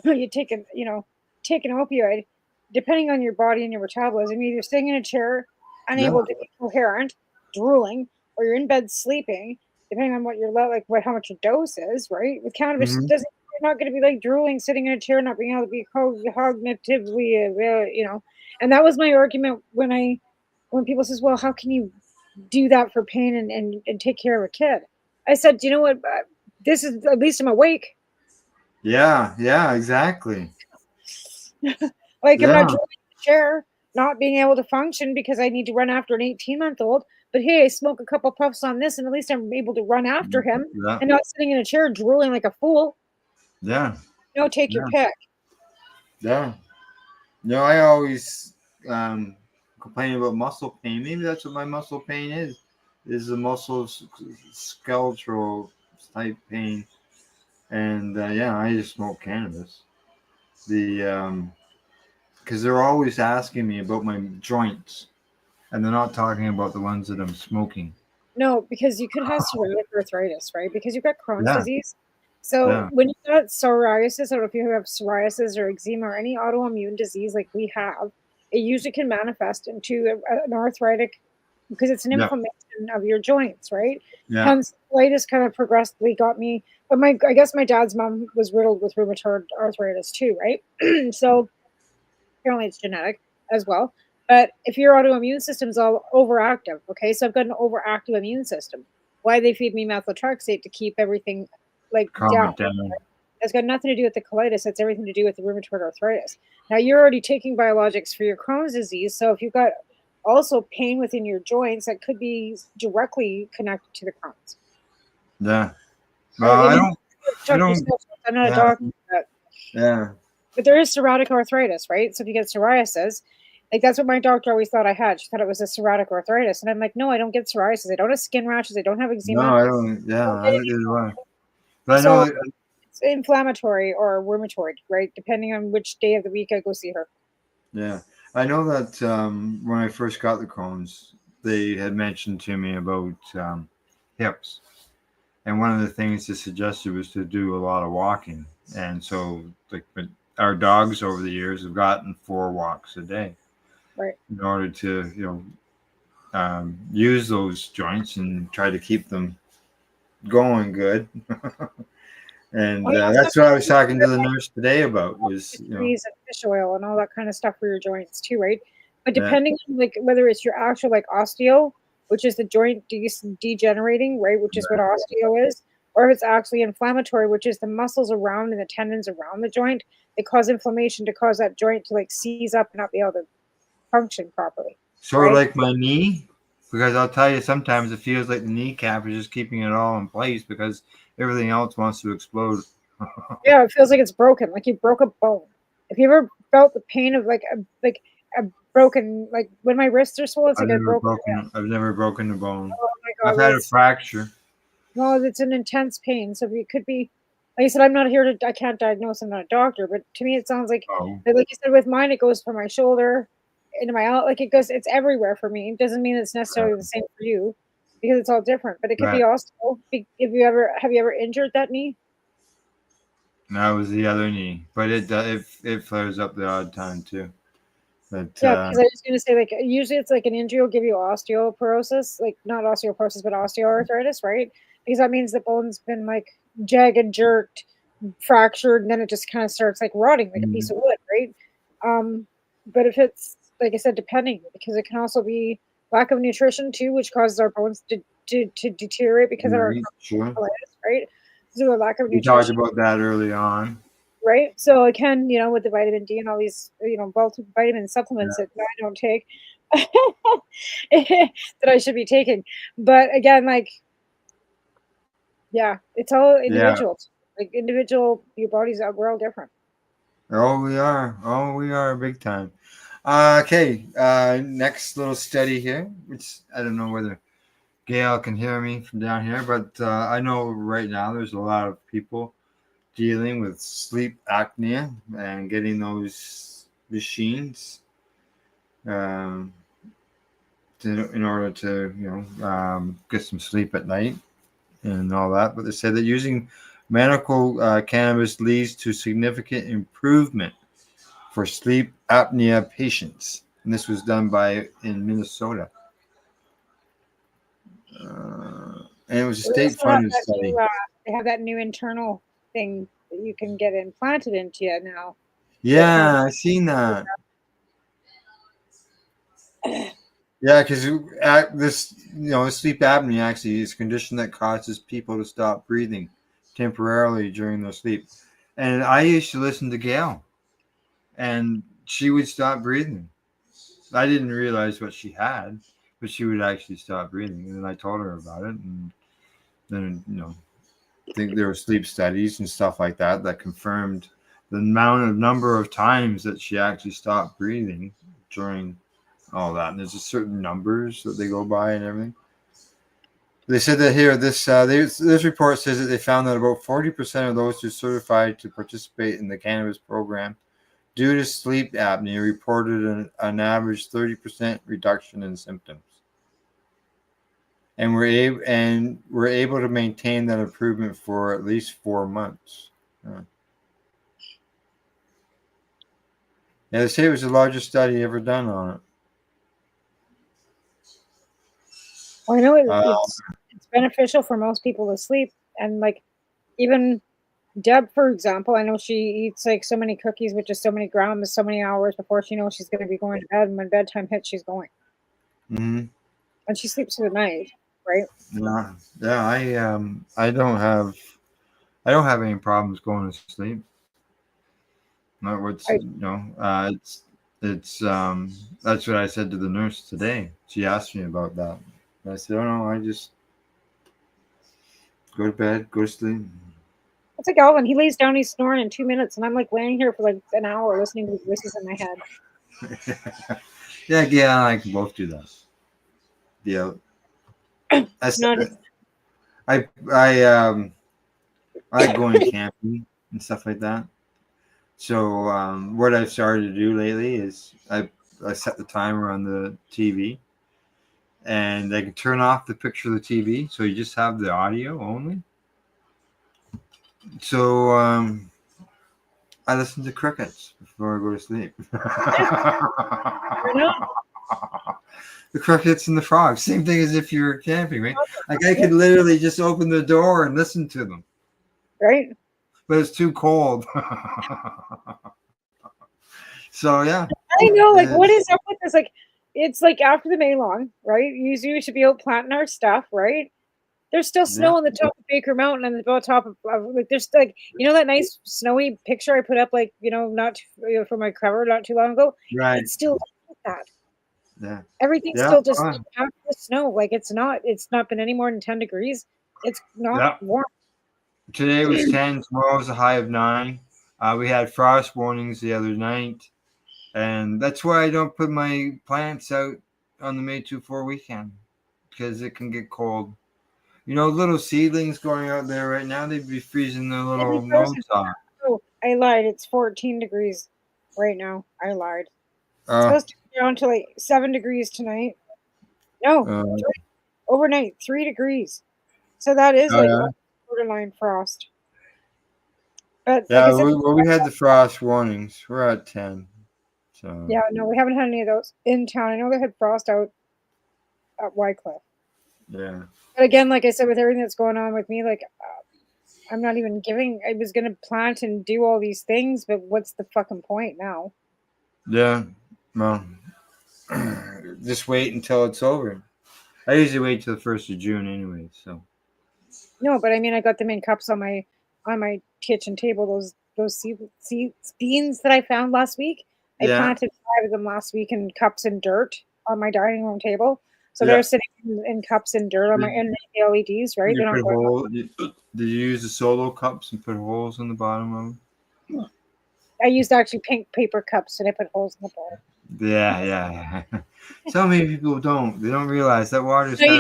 you take an opioid, depending on your body and your metabolism, either sitting in a chair, unable to be coherent, drooling, or you're in bed sleeping, depending on what your how much your dose is, right? With cannabis, you're not going to be like drooling, sitting in a chair, not being able to be cognitively, And that was my argument when people says, well, how can you do that for pain and take care of a kid? I said, you know what? This is, at least I'm awake. Yeah, exactly. I'm not drooling in the chair, not being able to function because I need to run after an 18-month-old. But hey, I smoke a couple puffs on this, and at least I'm able to run after him and not sitting in a chair drooling like a fool. Yeah. Take your pick. Yeah. No, I always complain about muscle pain. Maybe that's what my muscle pain is the muscle skeletal type pain. And I just smoke cannabis. Because they're always asking me about my joints, and they're not talking about the ones that I'm smoking. No, because you could have psoriatic arthritis, right? Because you've got Crohn's disease. So when you've got psoriasis, I don't know if you have psoriasis or eczema or any autoimmune disease like we have, it usually can manifest into an arthritic, because it's an inflammation of your joints, right? Yeah. Hence, colitis kind of progressively got me. But I guess my dad's mom was riddled with rheumatoid arthritis too, right? So apparently it's genetic as well. But if your autoimmune system's all overactive, okay, so I've got an overactive immune system. Why they feed me methotrexate to keep everything down. It's got nothing to do with the colitis. It's everything to do with the rheumatoid arthritis. Now, you're already taking biologics for your Crohn's disease. So if you've got also pain within your joints, that could be directly connected to the Crohn's. Yeah. Well, I'm not a doctor. But there is psoriatic arthritis, right? So if you get psoriasis, that's what my doctor always thought I had. She thought it was a psoriatic arthritis. And I'm like, no, I don't get psoriasis. I don't have skin rashes. I don't have eczema. No, I don't. Yeah, I don't either one. But I know it's inflammatory or rheumatoid, right? Depending on which day of the week I go see her. Yeah. I know that when I first got the Crohn's, they had mentioned to me about hips. And one of the things they suggested was to do a lot of walking. And so our dogs over the years have gotten 4 walks a day. Right. In order to, use those joints and try to keep them going good. And that's what I was talking to the nurse today about was, fish oil and all that kind of stuff for your joints too, right? But depending on whether it's your actual osteo, which is the joint degenerating, right, which is what osteo is, or if it's actually inflammatory, which is the muscles around and the tendons around the joint, they cause inflammation to cause that joint to seize up and not be able to function properly. Sort of like my knee. Because I'll tell you, sometimes it feels like the kneecap is just keeping it all in place because everything else wants to explode. Yeah, it feels like it's broken, like you broke a bone. If you ever felt the pain of like a broken, like when my wrists are swollen, it's like I broke my wrist. I've never broken a bone. Oh my I've god, had a it's fracture. no, it's an intense pain. So it could be, like I said, I'm not here to, I can't diagnose. I'm not a doctor, but to me, it sounds like, Oh, like you said, with mine, it goes from my shoulder into my out, like it goes, it's everywhere for me. It doesn't mean it's necessarily the same for you, because it's all different. But it could be right. osteo. If you ever have you ever injured that knee? That was the other knee, but it flares up the odd time too. But Yeah, because I was going to say, like, usually it's like an injury will give you osteoporosis, like not osteoporosis, but osteoarthritis, right? Because that means the bone's been like jagged, jerked, fractured, and then it just kind of starts like rotting like a piece of wood, right? But if it's, like I said, depending, because it can also be lack of nutrition too, which causes our bones to deteriorate because of our sure. colitis, right? So a lack of We talked nutrition. about that early on. Right. So it can, with the vitamin D and all these, vitamin supplements that I don't take that I should be taking. But again, like, yeah, it's all individual. Like individual, your bodies are, we're all different. Oh, we are. Oh, we are big time. Okay. Next little study here, which I don't know whether Gail can hear me from down here, but I know right now there's a lot of people dealing with sleep apnea and getting those machines in order to get some sleep at night and all that. But they said that using medical cannabis leads to significant improvement for sleep apnea patients, and this was done in Minnesota. And it was a state-funded study. They have that new internal thing that you can get implanted into you now. Yeah, I've seen that. Yeah, because this, sleep apnea actually is a condition that causes people to stop breathing temporarily during their sleep. And I used to listen to Gail, and she would stop breathing. I didn't realize what she had, but she would actually stop breathing. And then I told her about it, and then I think there were sleep studies and stuff like that confirmed the number of times that she actually stopped breathing during all that. And there's just certain numbers that they go by and everything. They said that here, this report says that they found that about 40% of those who are certified to participate in the cannabis program due to sleep apnea reported an average 30% reduction in symptoms. And we're able to maintain that improvement for at least 4 months. Yeah, they say it was the largest study ever done on it. Well, I know it's beneficial for most people to sleep, and like even Deb, for example, I know she eats like so many cookies with just so many grams, so many hours before she knows she's going to be going to bed. And when bedtime hits, she's going. Mm-hmm. And she sleeps through the night, right? Yeah. I don't have any problems going to sleep. Not what's it's that's what I said to the nurse today. She asked me about that. And I said, "Oh no, I just go to bed, go to sleep." It's like Alvin. He lays down, he's snoring in 2 minutes, and I'm like laying here for like an hour listening to the voices in my head. Yeah, I can both do that. Yeah, I like going camping and stuff like that. So what I've started to do lately is I set the timer on the TV, and I can turn off the picture of the TV, so you just have the audio only. So I listen to crickets before I go to sleep. The crickets and the frogs, same thing as if you're camping, right? Like I could literally just open the door and listen to them. Right. But it's too cold. So yeah. I know, like what is up with this? Like it's like after the May long, right? Usually we should be out planting our stuff, right? There's still snow on the top of Baker Mountain and the top of like there's like that nice snowy picture I put up like not for my cover not too long ago. Right. It's still like that. Yeah. Everything's Yeah. still just Fine. half the snow. Like it's not been any more than 10 degrees. It's not Yeah. warm. Today was 10. Tomorrow was a high of 9. We had frost warnings the other night. And that's why I don't put my plants out on the May 2-4 weekend, because it can get cold. You know, little seedlings going out there right now, they'd be freezing their It'd be little nose frozen. off. Oh, I lied. It's 14 degrees right now. I lied. It's Uh, supposed to be down to like 7 degrees tonight. No, uh, overnight 3 degrees. So that is like yeah. borderline frost. But like I Yeah, said, we had the frost warnings. We're at 10. So yeah, no, we haven't had any of those in town. I know they had frost out at Wycliffe. yeah. But again, like I said, with everything that's going on with me, like I'm not even giving. I was gonna plant and do all these things, but what's the fucking point now? Yeah. Well, just wait until it's over. I usually wait till the 1st of June anyway, so. No, but I mean, I got them in cups on my kitchen table. Those seeds beans that I found last week. I Yeah. planted 5 of them last week in cups and dirt on my dining room table. So Yeah. they're sitting in cups and dirt on my and the LEDs, right? They're You not put going. holes. Did you use the solo cups and put holes in the bottom of them? I used actually pink paper cups and I put holes in the bottom. Yeah. So many people don't. They don't realize that water's So got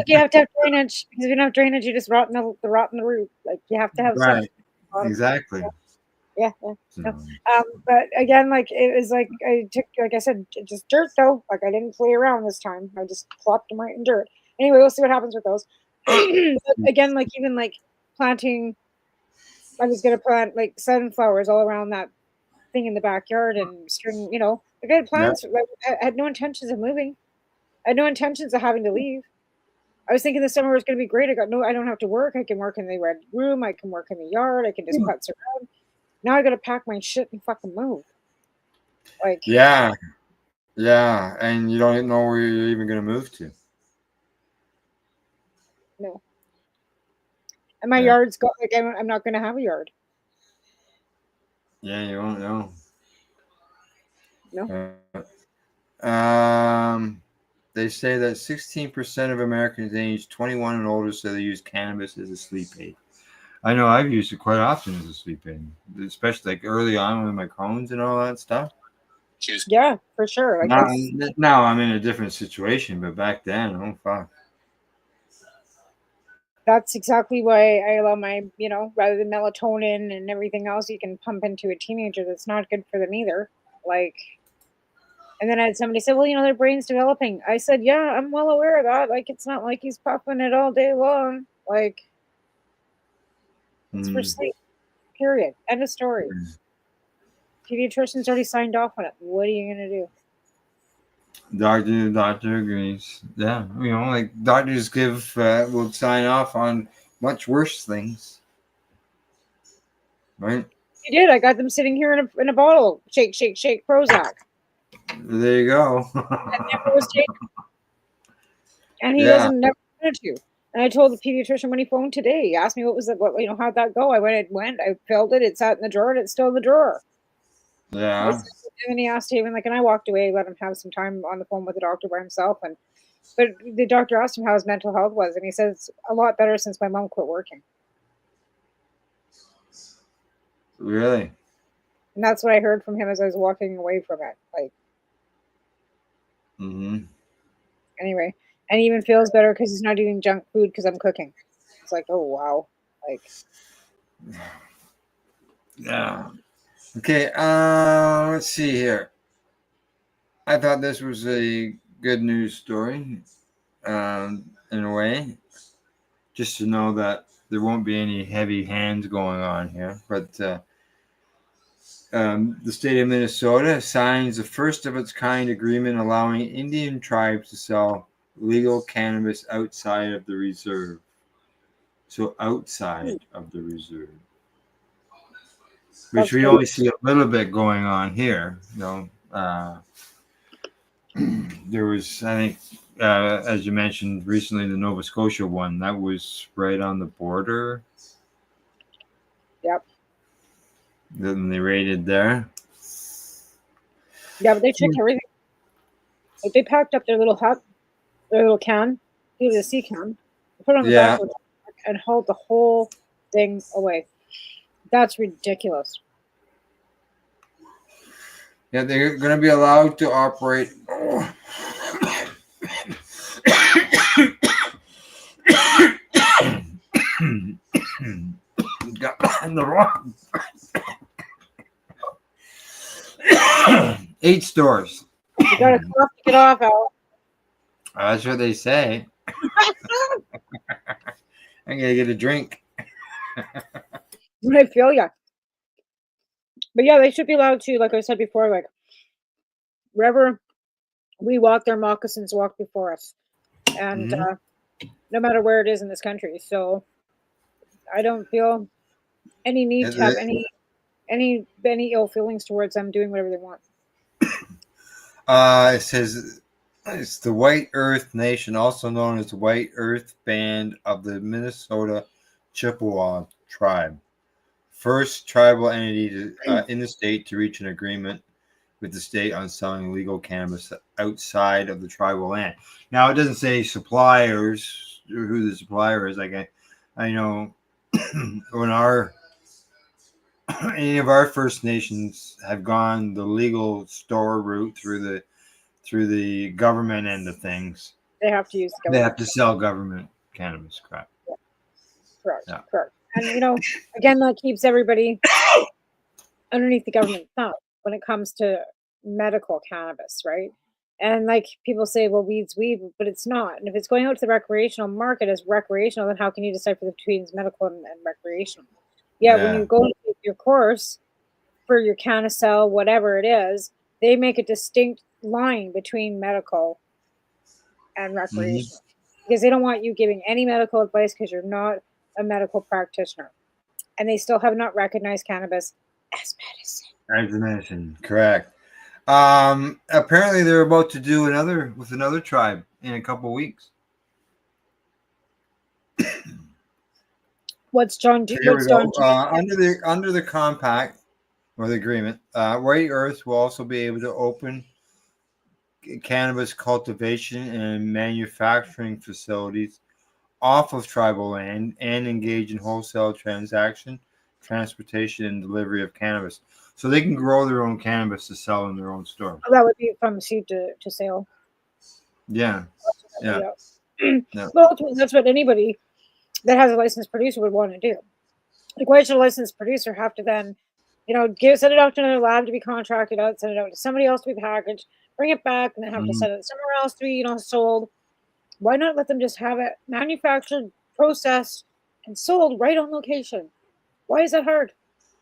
you have to have drainage, because if you don't have drainage, you just rot in the root. Like you have to have right. something. Bottom. Exactly. Yeah. So, But again, like it was like I took, like I said, just dirt though. Like I didn't play around this time. I just plopped them right in dirt. Anyway, we'll see what happens with those. But again, like even like planting, I was gonna plant like sunflowers all around that thing in the backyard and string. Like I had yeah. plans. Like, I had no intentions of moving. I had no intentions of having to leave. I was thinking the summer was going to be great. I don't have to work. I can work in the red room. I can work in the yard. I can just putz around. Now I got to pack my shit and fucking move. Like, Yeah. Yeah. And you don't know where you're even going to move to. no. And my Yeah. yard's got, like, I'm not going to have a yard. Yeah, you won't know. No. They say that 16% of Americans aged 21 and older say they use cannabis as a sleep aid. I know I've used it quite often as a sleep aid, especially like early on with my Crohn's and all that stuff. Yeah, for sure. Like Now I'm in a different situation, but back then, oh fuck. that's exactly why I allow my, rather than melatonin and everything else you can pump into a teenager, that's not good for them either. Like, and then I had somebody say, well, their brain's developing. I said, yeah, I'm well aware of that. Like, it's not like he's puffing it all day long. Like, it's for sleep. Period. End of story. Pediatrician's already signed off on it. What are you gonna do? Doctor agrees. Yeah, like doctors will sign off on much worse things, right? He did. I got them sitting here in a bottle. Shake, shake, shake. Prozac. There you go. And he doesn't never wanted to. And I told the pediatrician when he phoned today. He asked me how'd that go? I went. I filled it. It sat in the drawer, and it's still in the drawer. Yeah. And then he asked him, and I walked away, let him have some time on the phone with the doctor by himself. But the doctor asked him how his mental health was, and he said it's a lot better since my mom quit working. Really? And that's what I heard from him as I was walking away from it. Like, anyway, and he even feels better because he's not eating junk food because I'm cooking. It's like, oh wow, like, yeah. Okay. Let's see here. I thought this was a good news story, in a way, just to know that there won't be any heavy hands going on here. But the state of Minnesota signs the first of its kind agreement allowing Indian tribes to sell legal cannabis outside of the reserve. So outside of the reserve, which we only see a little bit going on here. There was, I think, as you mentioned recently, the Nova Scotia one that was right on the border. Yep. Then they raided there. Yeah, but they took everything. Like they packed up their little hut, their little can, either the sea can, put it on the Yeah. back of the truck and hauled the whole thing away. That's ridiculous. Yeah, they're going to be allowed to operate. Got in the wrong. 8 stores. You gotta cough to get off, Al. That's what they say. I'm gonna get a drink. I feel ya. But yeah, they should be allowed to, like I said before, like wherever we walk, their moccasins walk before us, and no matter where it is in this country. So I don't feel any need to have any ill feelings towards them doing whatever they want. It says it's the White Earth Nation, also known as the White Earth Band of the Minnesota Chippewa tribe. First tribal entity in the state to reach an agreement with the state on selling legal cannabis outside of the tribal land. Now, it doesn't say suppliers or who the supplier is. Like I know when any of our First Nations have gone the legal store route through the government end of things, They have to use the they government. have to sell government cannabis crap. Correct. Yeah. Correct. And again, that keeps everybody underneath the government thumb when it comes to medical cannabis, right? And like people say, well, weed's weed, but it's not. And if it's going out to the recreational market as recreational, then how can you decipher between medical and recreational? Yeah, when you go and take your course for your CannaCell, whatever it is, they make a distinct line between medical and recreational because they don't want you giving any medical advice because you're not a medical practitioner. And they still have not recognized cannabis as medicine. As medicine, correct. Apparently they're about to do another tribe in a couple weeks. What's John? Here What's we go. John? Under the compact or the agreement, White Earth will also be able to open cannabis cultivation and manufacturing facilities off of tribal land and engage in wholesale transaction, transportation, and delivery of cannabis. So they can grow their own cannabis to sell in their own store. That would be from seed to sale. Yeah. Yeah. Well, ultimately, that's what anybody that has a licensed producer would want to do. Like, why should a licensed producer have to then, send it out to another lab to be contracted out, send it out to somebody else to be packaged, bring it back, and then have to send it somewhere else to be, sold? Why not let them just have it manufactured, processed, and sold right on location? Why is that hard?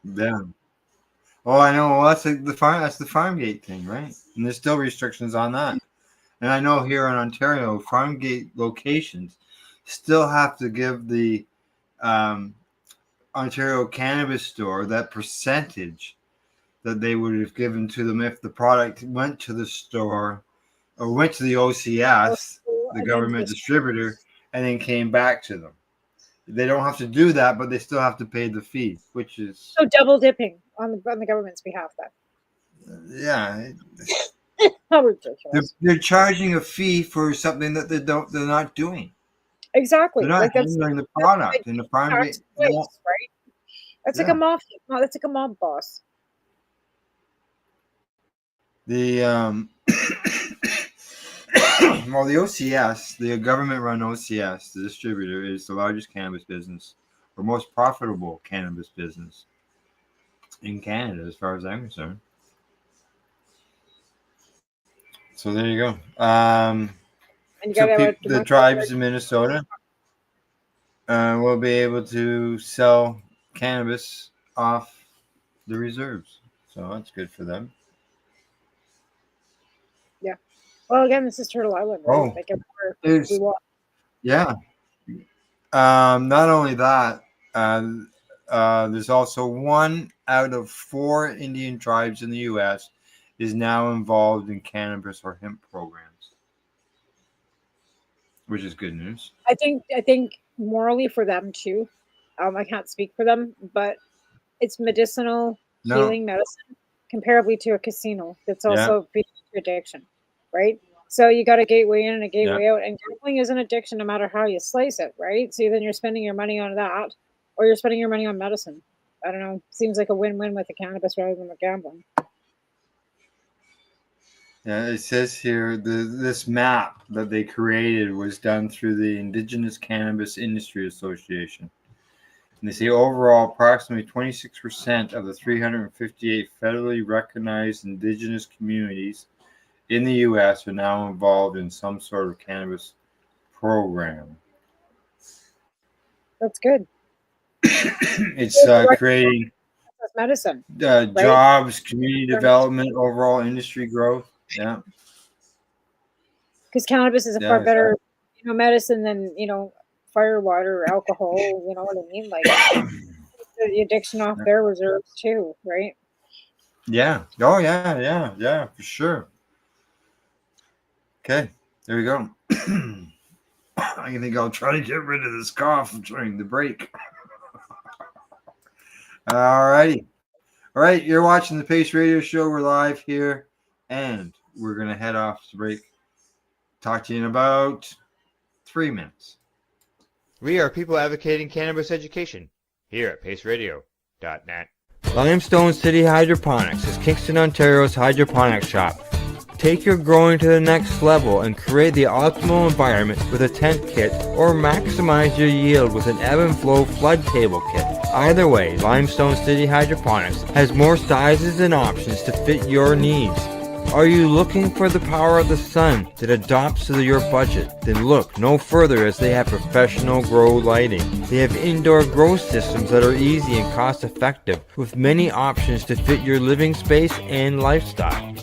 Yeah. Oh, I know. Well, that's the farm gate thing, right? And there's still restrictions on that. And I know here in Ontario, farm gate locations still have to give the Ontario Cannabis Store that percentage that they would have given to them if the product went to the store or went to the OCS, the government distributor, and then came back to them. They don't have to do that, but they still have to pay the fee, which is so double dipping on the government's behalf. Then, yeah, how ridiculous! They're charging a fee for something that they're not doing. Exactly, they're not handling the product in the farm gate, right? That's like a mafia. That's like a mob boss. The well, the OCS, the government-run OCS, the distributor, is the largest cannabis business or most profitable cannabis business in Canada, as far as I'm concerned. So there you go. And you the tribes in Minnesota will be able to sell cannabis off the reserves. So that's good for them. Yeah. Well, again, this is Turtle Island, right? Oh, we want. Yeah. Not only that, there's also 1 out of 4 Indian tribes in the U.S. is now involved in cannabis or hemp programs, which is good news. I think morally for them too. I can't speak for them, but it's medicinal healing medicine, comparably to a casino that's also feeding to addiction, right? So you got a gateway in and a gateway out, and gambling is an addiction no matter how you slice it, right? So then you're spending your money on that, or you're spending your money on medicine. I don't know. Seems like a win-win with the cannabis rather than the gambling. Yeah, it says here this map that they created was done through the Indigenous Cannabis Industry Association. And they say overall, approximately 26% of the 358 federally recognized Indigenous communities in the U.S. are now involved in some sort of cannabis program. That's good. It's creating medicine, jobs, community development, overall industry growth. Yeah, because cannabis is a far better, medicine than fire, water, or alcohol. You know what I mean? Like the addiction off their reserves too, right? Yeah. Oh yeah, for sure. Okay, there we go. I think I'll try to get rid of this cough during the break. All righty. All right, you're watching the Pace Radio Show. We're live here, and we're going to head off to break. Talk to you in about 3 minutes. We are people advocating cannabis education here at paceradio.net. Limestone City Hydroponics is Kingston, Ontario's hydroponics shop. Take your growing to the next level and create the optimal environment with a tent kit, or maximize your yield with an ebb and flow flood table kit. Either way, Limestone City Hydroponics has more sizes and options to fit your needs. Are you looking for the power of the sun that adapts to your budget? Then look no further, as they have professional grow lighting. They have indoor grow systems that are easy and cost effective, with many options to fit your living space and lifestyle.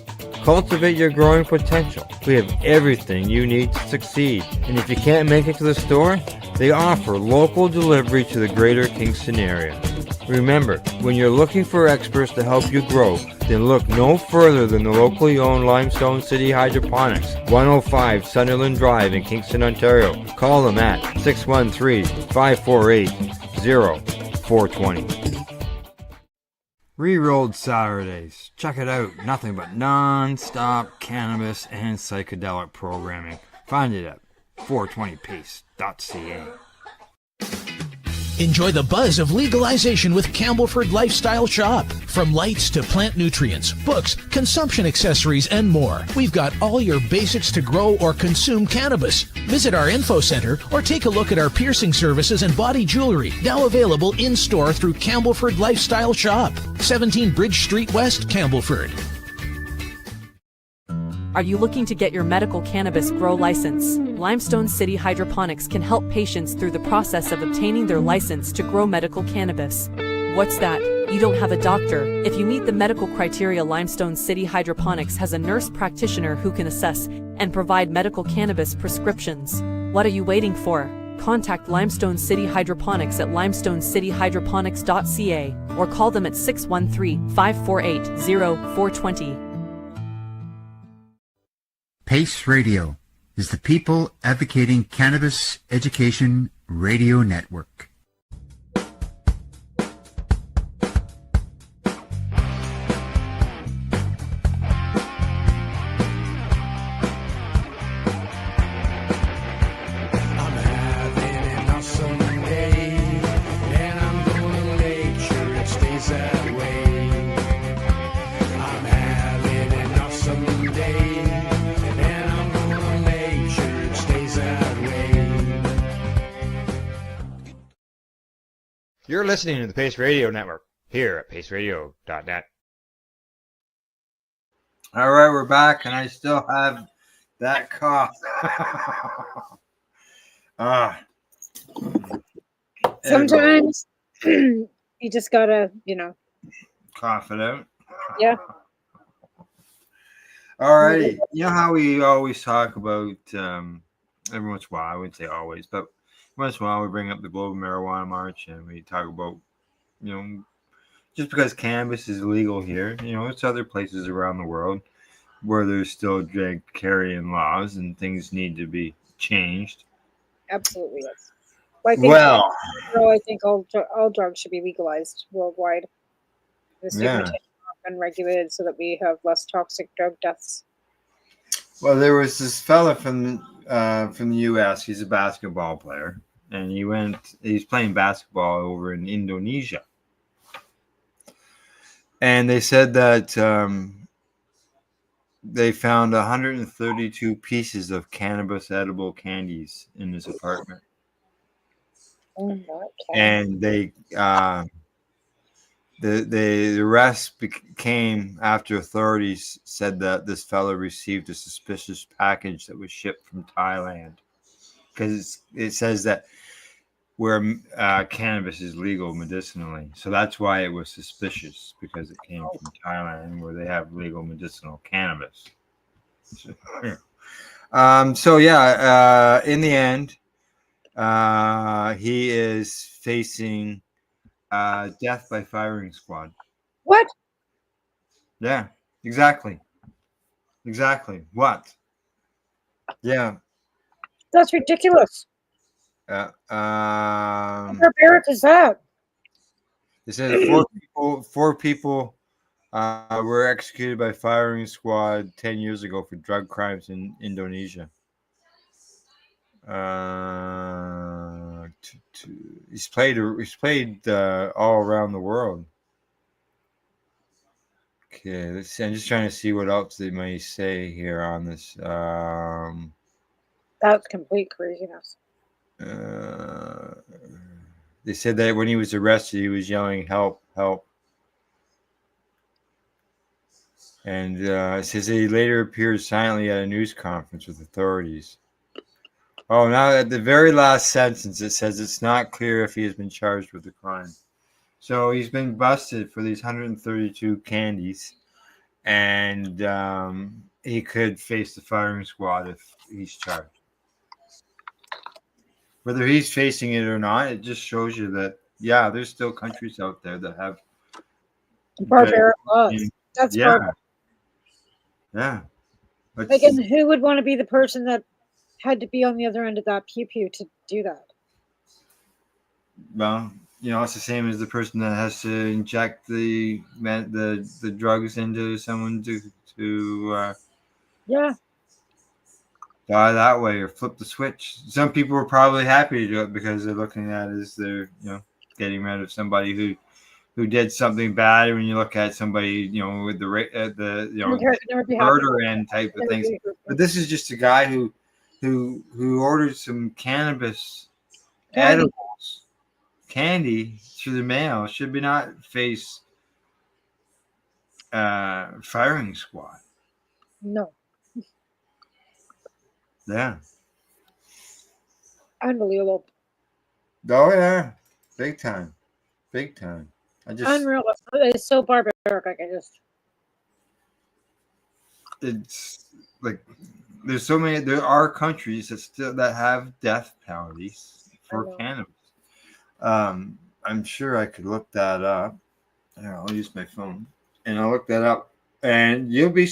Cultivate your growing potential. We have everything you need to succeed. And if you can't make it to the store, they offer local delivery to the greater Kingston area. Remember, when you're looking for experts to help you grow, then look no further than the locally owned Limestone City Hydroponics, 105 Sunderland Drive in Kingston, Ontario. Call them at 613-548-0420. Rerolled Saturdays. Check it out. Nothing but non-stop cannabis and psychedelic programming. Find it at 420pace.ca. Enjoy the buzz of legalization with Campbellford Lifestyle Shop. From lights to plant nutrients, books, consumption accessories, and more. We've got all your basics to grow or consume cannabis. Visit our info center or take a look at our piercing services and body jewelry, now available in-store through Campbellford Lifestyle Shop. 17 Bridge Street West, Campbellford. Are you looking to get your medical cannabis grow license? Limestone City Hydroponics can help patients through the process of obtaining their license to grow medical cannabis. What's that? You don't have a doctor? If you meet the medical criteria, Limestone City Hydroponics has a nurse practitioner who can assess and provide medical cannabis prescriptions. What are you waiting for? Contact Limestone City Hydroponics at limestonecityhydroponics.ca or call them at 613-548-0420. Pace Radio is the people advocating cannabis education radio network. You're listening to the Pace Radio Network here at paceradio.net. All right, we're back, and I still have that cough. Sometimes you just gotta, cough it out. Yeah. All righty. You know how we always talk about, every once in a while, I wouldn't say always, but once in a while we bring up the Global Marijuana March, and we talk about, just because cannabis is illegal here, it's other places around the world where there's still drug carrying laws and things need to be changed. Absolutely, yes. Well, I think all drugs should be legalized worldwide. The stigmatization unregulated so that we have less toxic drug deaths. Well, there was this fella from the U.S. He's a basketball player, and he's playing basketball over in Indonesia, and they said that they found 132 pieces of cannabis edible candies in his apartment, Okay. and the rest came after authorities said that this fellow received a suspicious package that was shipped from Thailand, because it says that where cannabis is legal medicinally, so that's why it was suspicious, because it came from Thailand where they have legal medicinal cannabis. So yeah, in the end, he is facing death by firing squad. What? Yeah, exactly. What? Yeah. That's ridiculous. Uh, How um, barbaric is that? They said four people were executed by firing squad 10 years ago for drug crimes in Indonesia. He's played all around the world. Okay, let's see. I'm just trying to see what else they may say here on this. That's complete craziness. They said that when he was arrested, he was yelling, "Help, help." And it says that he later appeared silently at a news conference with authorities. Oh, now at the very last sentence, it says it's not clear if he has been charged with the crime. So he's been busted for these 132 candies, and he could face the firing squad if he's charged. Whether he's facing it or not, it just shows you that, yeah, there's still countries out there that have Barbaric laws. That's yeah. barbaric. Yeah. Like, and who would want to be the person that had to be on the other end of that pew to do that? Well, it's the same as the person that has to inject the drugs into someone to Yeah. die that way or flip the switch. Some people are probably happy to do it because they're looking at it as they're getting rid of somebody who did something bad. When you look at somebody with the murder end type of things, but this is just a guy who ordered some cannabis edibles candy through the mail. Should be not face firing squad. No. Yeah. Unbelievable. Oh yeah, big time. Unreal. It's so barbaric. It's like there's so many. There are countries that have death penalties for cannabis. I'm sure I could look that up. Here, I'll use my phone and I'll look that up, and you'll be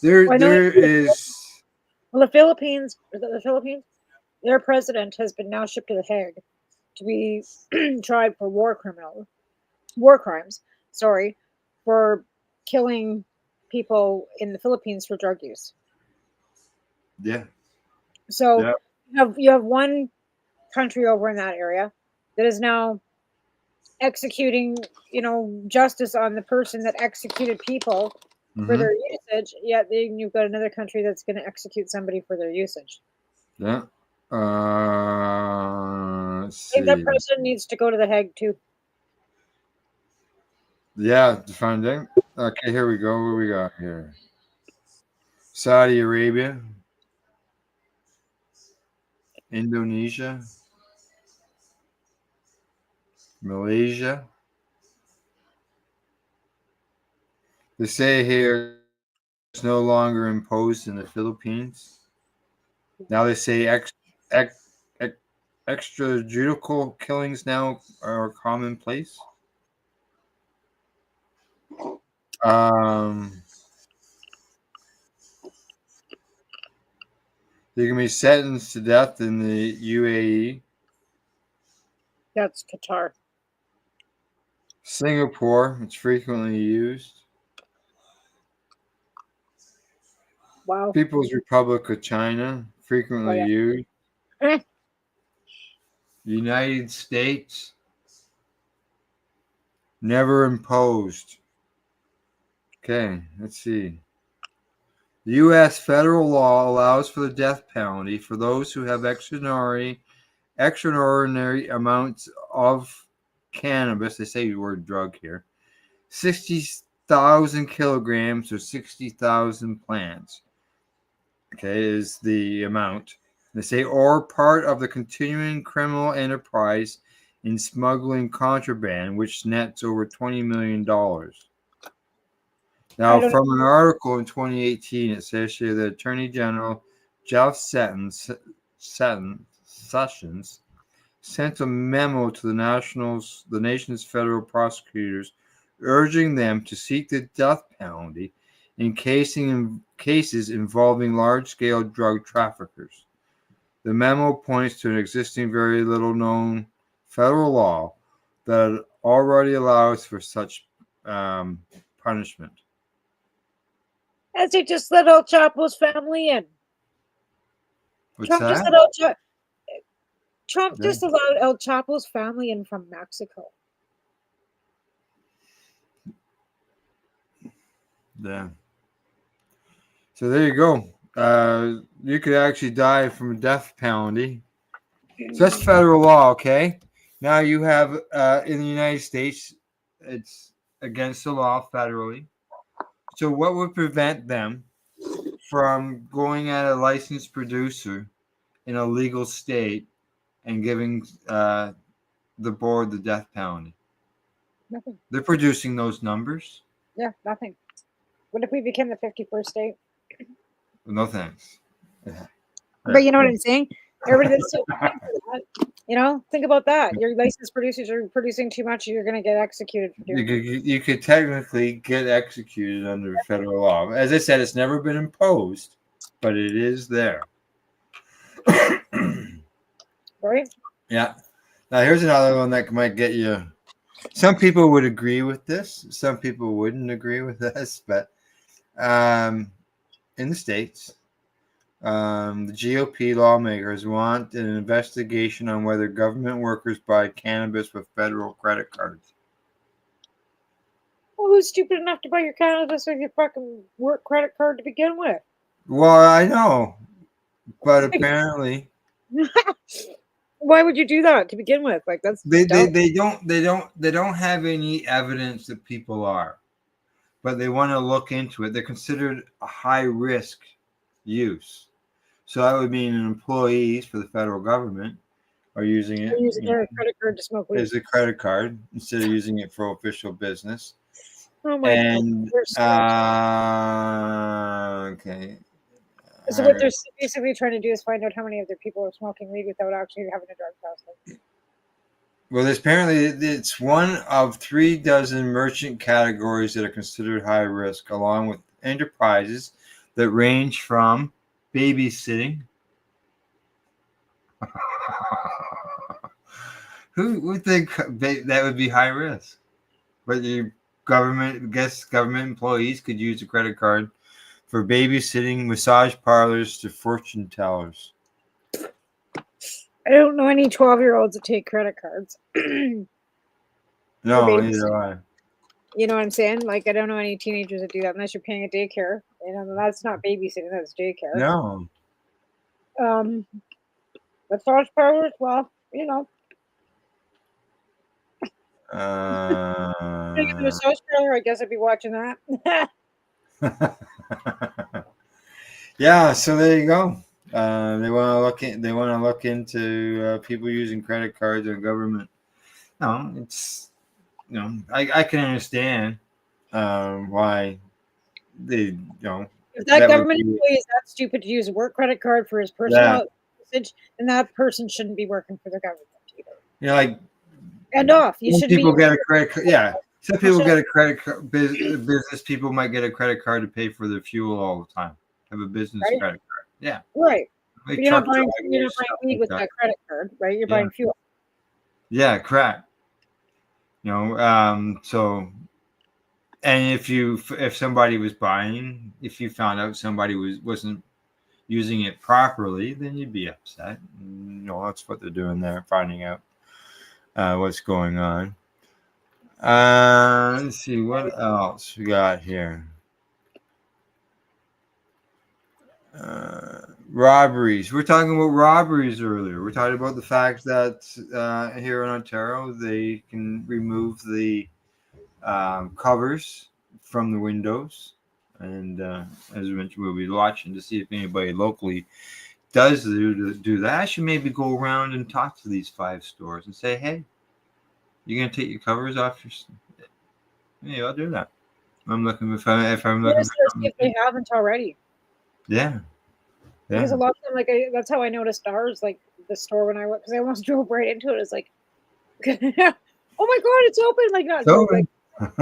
there is. Well, the Philippines, their president has been now shipped to The Hague to be tried for war crimes. Sorry, for killing people in the Philippines for drug use. Yeah. So you have one country over in that area that is now executing, justice on the person that executed people for their usage. Yet then you've got another country that's going to execute somebody for their usage. Yeah. I think that president needs to go to The Hague too. Yeah, finding. Okay, here we go. What we got here? Saudi Arabia, Indonesia, Malaysia. They say here it's no longer imposed in the Philippines. Now they say extrajudicial killings now are commonplace. You can be sentenced to death in the UAE. That's Qatar. Singapore, it's frequently used. Wow. People's Republic of China, frequently Oh, yeah. used. Eh. United States, never imposed. Okay, let's see. The U.S. federal law allows for the death penalty for those who have extraordinary amounts of cannabis. They say the word drug here. 60,000 kilograms or 60,000 plants. Okay, is the amount. They say, or part of the continuing criminal enterprise in smuggling contraband, which nets over $20 million. Now, from an article in 2018, it says here that Attorney General Jeff Sessions sent a memo to the nation's federal prosecutors, urging them to seek the death penalty in cases involving large-scale drug traffickers. The memo points to an existing, very little-known federal law that already allows for such punishment. As they just let El Chapo's family in. What's Trump that? just let Trump Yeah. just allowed El Chapo's family in from Mexico. Yeah. So there you go. You could actually die from a death penalty. So that's federal law, okay? Now you have in the United States, it's against the law federally. So what would prevent them from going at a licensed producer in a legal state and giving the board the death penalty? Nothing. They're producing those numbers. Yeah, nothing. What if we became the 51st state? No thanks. Yeah. But you know what I'm saying? Everybody that's so for that. Think about that. Your licensed producers are producing too much, you're going to get executed for doing it. You could technically get executed under federal law. As I said, it's never been imposed, but it is there. Right? Yeah. Now here's another one that might get you. Some people would agree with this. Some people wouldn't agree with this. But in the States, the GOP lawmakers want an investigation on whether government workers buy cannabis with federal credit cards. Well, who's stupid enough to buy your cannabis with your fucking work credit card to begin with? Well, I know, but apparently Why would you do that to begin with? Like that's they dumb. don't have any evidence that people are, but they want to look into it. They're considered a high risk use, so that would mean employees for the federal government are using it They're using their credit card to smoke weed. as a credit card instead of using it for official business. Oh my And God. okay. So what they're basically trying to do is find out how many of their people are smoking weed without actually having a drug test. Well, there's apparently it's one of 36 merchant categories that are considered high risk, along with enterprises that range from babysitting. Who would think that would be high risk? But government employees could use a credit card for babysitting, massage parlors to fortune tellers. I don't know any 12-year-olds that take credit cards. No, neither do I. You know what I'm saying? Like, I don't know any teenagers that do that unless you're paying a daycare. That's not babysitting, that's daycare. No. Massage parlors, well, the massage parlor, I guess I'd be watching that. Yeah, so there you go. They want to look into people using credit cards or government. No, it's I can understand why they If that government employee is that stupid to use a work credit card for his personal usage, then that person shouldn't be working for the government either. Like and off. You should people be get a credit card. Yeah, some people get a credit card. Business people might get a credit card to pay for their fuel all the time. Have a business credit card. Yeah, right. Like But you're not buying weed with that credit card, right? You're buying fuel. Yeah, correct. So And if somebody was buying, if you found out somebody wasn't using it properly, then you'd be upset. That's what they're doing there, finding out what's going on. Let's see what else we got here. Robberies. We're talking about robberies earlier. We're talking about the fact that here in Ontario, they can remove the covers from the windows. And as we mentioned, we'll be watching to see if anybody locally does do that. I should maybe go around and talk to these 5 stores and say, hey, you're going to take your covers off your... Yeah, I'll do that. I'm looking if I'm looking if they haven't already. Yeah. Because a lot of them, like, that's how I noticed ours, like the store when I went, because I almost drove right into it. It's like, oh my God, it's open! Like, not so, like,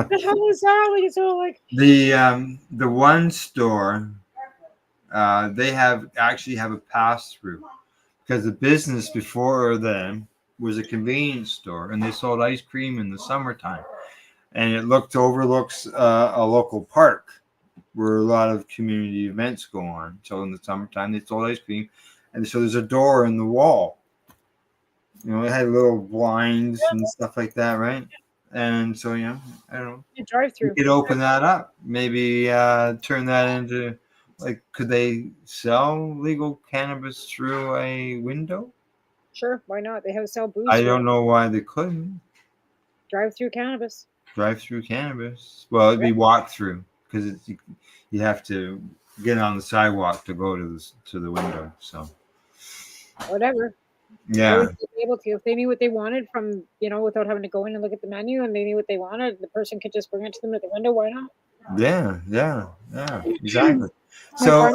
the hell is that? Like, it's all like the one store, they actually have a pass through because the business before them was a convenience store and they sold ice cream in the summertime, and it overlooks a local park where a lot of community events go on. So in the summertime, they sold ice cream. And so there's a door in the wall. It had little blinds and stuff like that, right? And so, I don't know. You drive through. You could open that up. Maybe turn that into, like, could they sell legal cannabis through a window? Sure, why not? They have sell booze. I don't know why they couldn't. Drive-through cannabis. Drive-through cannabis. Well, it'd be walk-through. Because you have to get on the sidewalk to go to the window. So whatever. Yeah. They would be able to if they knew what they wanted from without having to go in and look at the menu, and they knew what they wanted. The person could just bring it to them at the window. Why not? Yeah. Exactly. So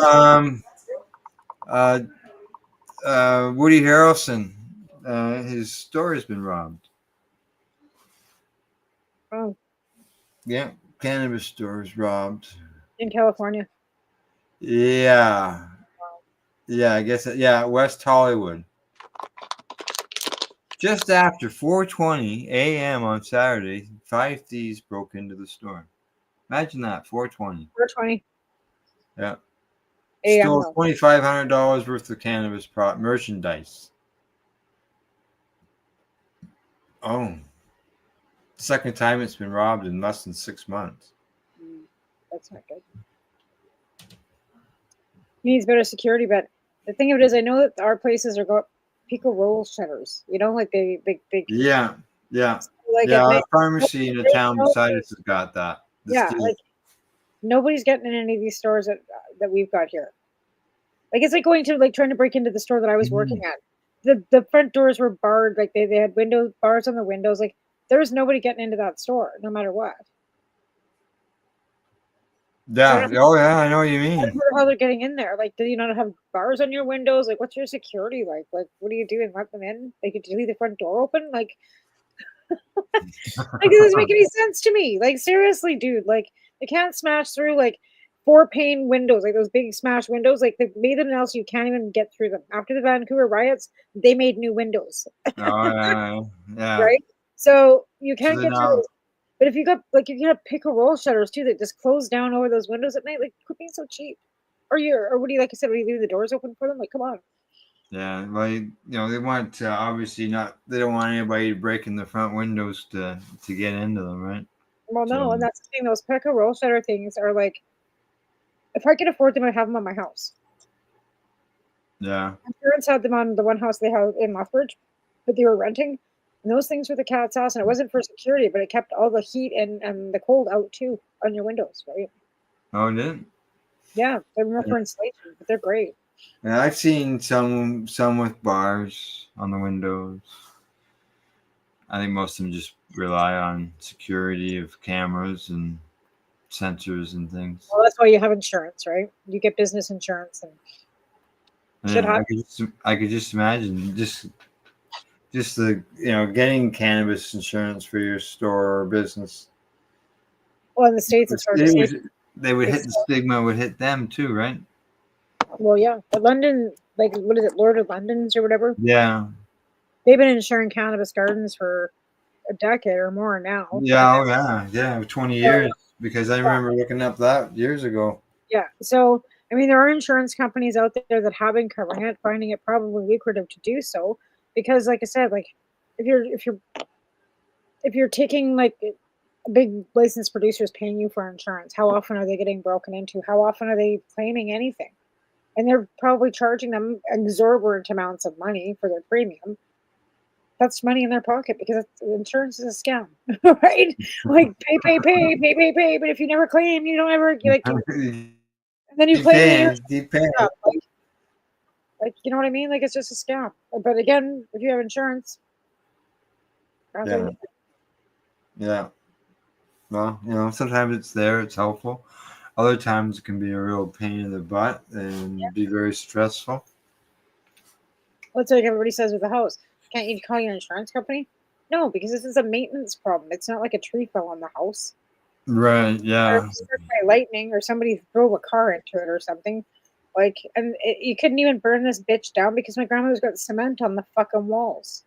Woody Harrelson, his store has been robbed. Oh. Yeah. Cannabis stores robbed in California. Yeah, I guess. Yeah, West Hollywood. Just after 4:20 a.m. on Saturday, 5 thieves broke into the store. Imagine that, 4:20. 4:20. Yeah. Stole $2,500 worth of cannabis merchandise. Oh. Second time it's been robbed in less than 6 months. That's not good. He needs better security, but the thing of it is, I know that our places are got Pico roll shutters. Like they big. Yeah. Like a pharmacy in the town beside us has got that. Like nobody's getting in any of these stores that we've got here. Like it's like going to trying to break into the store that I was working at. The front doors were barred. Like they had bars on the windows. Like. There was nobody getting into that store, no matter what. Yeah. Oh, yeah. I know what you mean. I don't know how they're getting in there. Like, do you not have bars on your windows? Like, what's your security like? Like, what are you doing? Let them in? They could leave the front door open? Like, it doesn't make any sense to me. Like, seriously, dude. Like, they can't smash through 4-pane windows, like those big smash windows. Like, they made them now so you can't even get through them. After the Vancouver riots, they made new windows. Oh, yeah. Right. So you can't get through. But if you got you can have Pico roll shutters too that just close down over those windows at night. Like, quit being so cheap. Or what do you, like I said, would you leave the doors open for them? Like, come on. Yeah, well, they want obviously not. They don't want anybody breaking the front windows to get into them, right? Well, no, and that's the thing. Those Pico roll shutter things are like, if I could afford them, I'd have them on my house. Yeah. My parents had them on the one house they had in Lethbridge, but they were renting. And those things were the cat's ass, and it wasn't for security, but it kept all the heat and the cold out too on your windows, right? Oh, it did? Yeah, they're more for insulation, but they're great. Yeah, I've seen some with bars on the windows. I think most of them just rely on security of cameras and sensors and things. Well, that's why you have insurance, right? You get business insurance, and I could just imagine just the getting cannabis insurance for your store or business. Well, in the States, it's hard to say. They would hit the stigma would hit them too, right? Well, yeah, but London, what is it, Lord of London's or whatever? Yeah, they've been insuring cannabis gardens for a decade or more now. Yeah, 20 years. because I remember looking up that years ago. Yeah. So, I mean, there are insurance companies out there that have been covering it, finding it probably lucrative to do so, because, like I said, like if you're taking like big licensed producers paying you for insurance, how often are they getting broken into? How often are they claiming anything? And they're probably charging them exorbitant amounts of money for their premium. That's money in their pocket because insurance is a scam, right? Like pay. But if you never claim, you don't ever and then you claim later. Depends. Like, you know what I mean? Like, it's just a scam. But again, if you have insurance, Yeah. Yeah. Well, sometimes it's there, it's helpful. Other times it can be a real pain in the butt and be very stressful. Well, it's like everybody says with a house. Can't you call your insurance company? No, because this is a maintenance problem. It's not like a tree fell on the house. Right, Or yeah. struck by lightning, or somebody drove a car into it or something. Like, and you couldn't even burn this bitch down because my grandmother's got cement on the fucking walls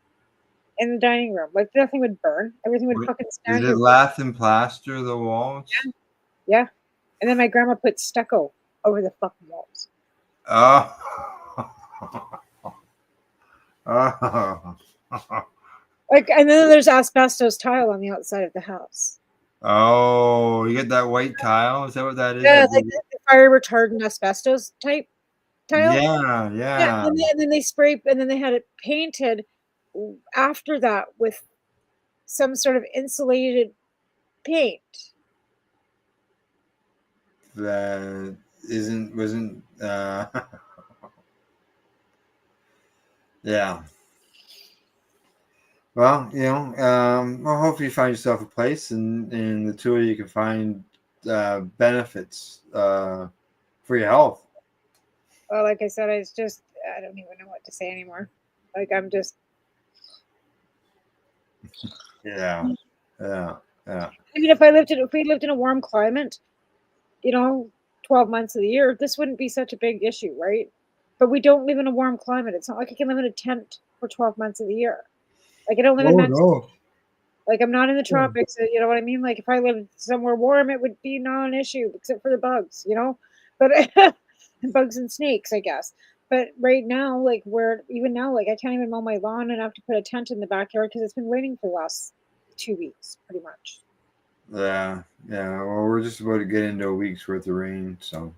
in the dining room. Like, nothing would burn. Everything would fucking Did stand. it lath and plaster the walls? Yeah. And then my grandma put stucco over the fucking walls. Oh. Oh. Like, and then there's asbestos tile on the outside of the house. Oh, you get that white tile? Is that what that is? Yeah, like the fire retardant asbestos type tile. Yeah, yeah. And then they spray, and then they had it painted after that with some sort of insulated paint. That wasn't yeah. Well, well, hopefully you find yourself a place, and the two of you can find benefits for your health. Well, like I said, I don't even know what to say anymore. Like, I'm just. Yeah. I mean, if we lived in a warm climate, 12 months of the year, this wouldn't be such a big issue, right? But we don't live in a warm climate. It's not like I can live in a tent for 12 months of the year. Like, I don't live in Mexico. No. Like, I'm not in the tropics. You know what I mean? Like, if I lived somewhere warm, it would be not an issue, except for the bugs, But bugs and snakes, I guess. But right now, like, I can't even mow my lawn and have to put a tent in the backyard because it's been raining for the last 2 weeks, pretty much. Yeah. Well, we're just about to get into a week's worth of rain, so.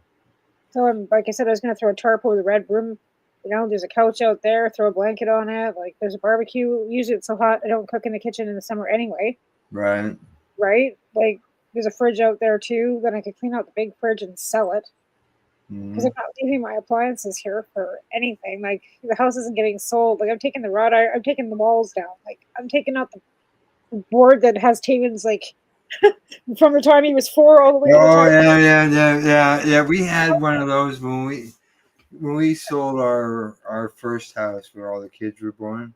So like I said, I was going to throw a tarp over the red room. There's a couch out there, throw a blanket on it. Like, there's a barbecue. Usually it's so hot, I don't cook in the kitchen in the summer anyway. Right. Like, there's a fridge out there too. Then I could clean out the big fridge and sell it. Because I'm not leaving my appliances here for anything. Like, the house isn't getting sold. Like, I'm taking the rod, I'm taking the walls down. Like, I'm taking out the board that has Taven's, like, from the time he was 4 all the way to the time. Yeah. We had one of those when we sold our first house where all the kids were born.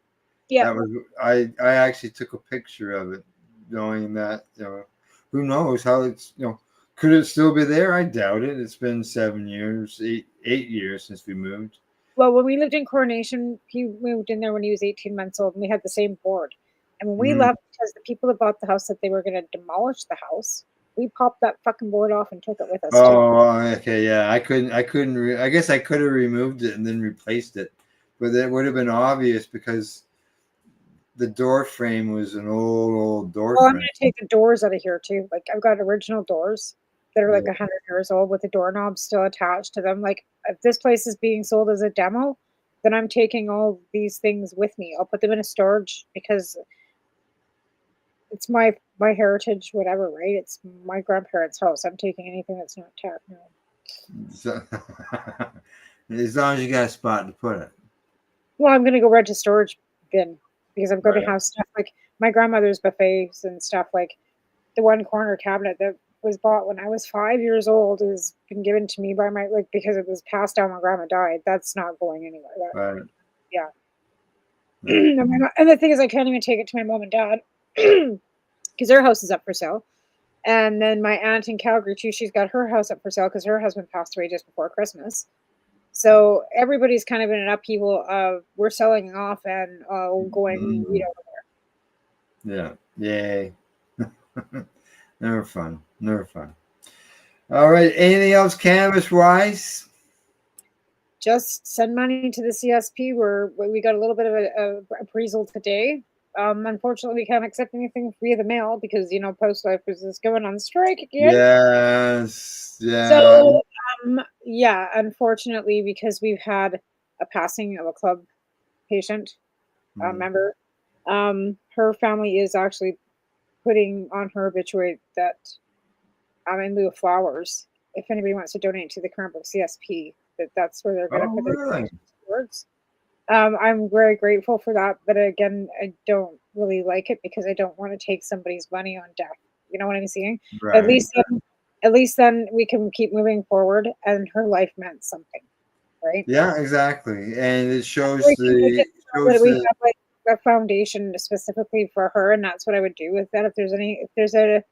Yeah. That was I actually took a picture of it, knowing that who knows how it's could it still be there? I doubt it. It's been 7 years, 8 years since we moved. Well, when we lived in Coronation, he moved in there when he was 18 months old, and we had the same board. And when we left, because the people that bought the house said they were going to demolish the house, we popped that fucking board off and took it with us. Oh, okay, yeah. I couldn't. I guess I could have removed it and then replaced it, but that would have been obvious because the door frame was an old door frame. I'm going to take the doors out of here too. Like, I've got original doors that are like 100 years old with the doorknobs still attached to them. Like, if this place is being sold as a demo, then I'm taking all these things with me. I'll put them in a storage because it's my heritage, whatever, right? It's my grandparents' house. I'm taking anything that's not tagged. No. So, as long as you got a spot to put it. Well, I'm going to go rent a storage bin because I'm going to have stuff like my grandmother's buffets and stuff. Like, the one corner cabinet that was bought when I was 5 years old has been given to me by because it was passed down when grandma died. That's not going anywhere. Right. Yeah. And the thing is, I can't even take it to my mom and dad because their house is up for sale. And then my aunt in Calgary too, she's got her house up for sale because her husband passed away just before Christmas. So everybody's kind of in an upheaval of we're selling off and going, Yeah. Yay. Never fun. Never fun. All right. Anything else cannabis-wise? Just send money to the CSP. We got a little bit of a appraisal today. Unfortunately, we can't accept anything via the mail because, Post Office is going on strike again. Yes. Yeah. So, yeah, unfortunately, because we've had a passing of a club patient member, her family is actually putting on her obituary that in lieu of flowers, if anybody wants to donate to the Cranbrook CSP, that's where they're going to put their donations towards. I'm very grateful for that, but again, I don't really like it because I don't want to take somebody's money on death. You know what I'm saying? Right. At least then we can keep moving forward, and her life meant something, right? Yeah, exactly, and it shows we have like a foundation specifically for her, and that's what I would do with that. If there's a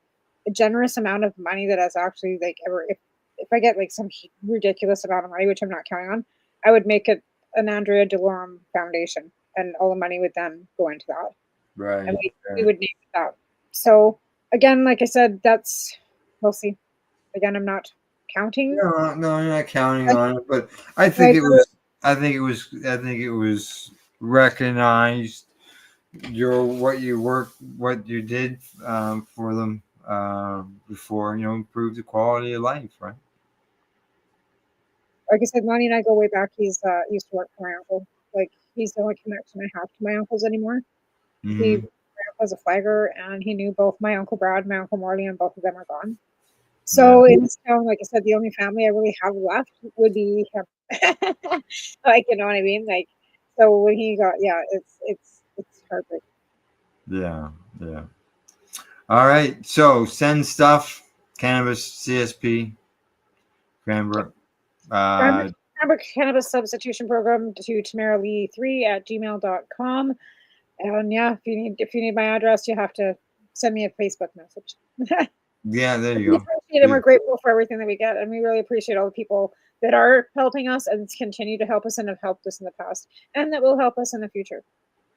generous amount of money that has actually if I get like some ridiculous amount of money, which I'm not counting on, I would make it an Andrea DeLorme Foundation, and all the money would then go into that. Right. And we would name it that. So again, like I said, we'll see. Again, I'm not counting. No, you're not counting on it, but I think it was recognized what you did for them before, improve the quality of life, right? Like I said, Lonnie and I go way back. He's used to work for my uncle. Like, he's the only connection I have to my uncles anymore. Mm-hmm. My uncle was a flagger, and he knew both my Uncle Brad, my Uncle Morley, and both of them are gone. So in this town, like I said, the only family I really have left would be him. Like, you know what I mean? Like, so when he got, it's heartbreaking. Yeah. All right. So send stuff, Cannabis CSP, Cranbrook. Cranbrook Cannabis Substitution Program to tamaralee3@gmail.com. And yeah, if you need my address, you have to send me a Facebook message. Yeah, there you go. And we're grateful for everything that we get, and we really appreciate all the people that are helping us and continue to help us and have helped us in the past, and that will help us in the future.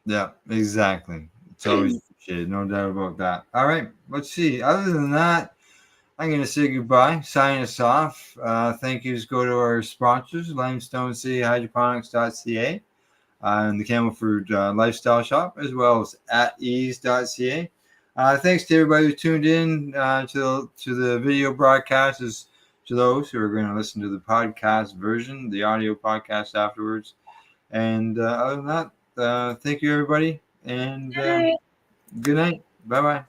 Yeah, exactly. It's always appreciated, no doubt about that. All right, let's see. Other than that, I'm going to say goodbye, sign us off. Thank yous go to our sponsors, LimestoneCityHydroponics.ca and the Campbellford Lifestyle Shop, as well as @ease.ca. Thanks to everybody who tuned in to the video broadcast, as to those who are going to listen to the podcast version, the audio podcast afterwards. And other than that, thank you, everybody, and good night. Bye-bye.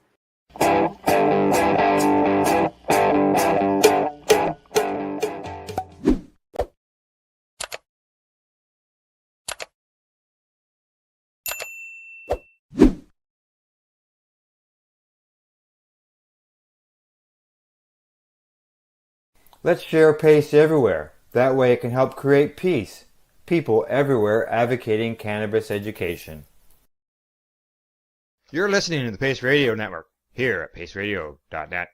Let's share PACE everywhere. That way it can help create peace. People everywhere advocating cannabis education. You're listening to the PACE Radio Network here at paceradio.net.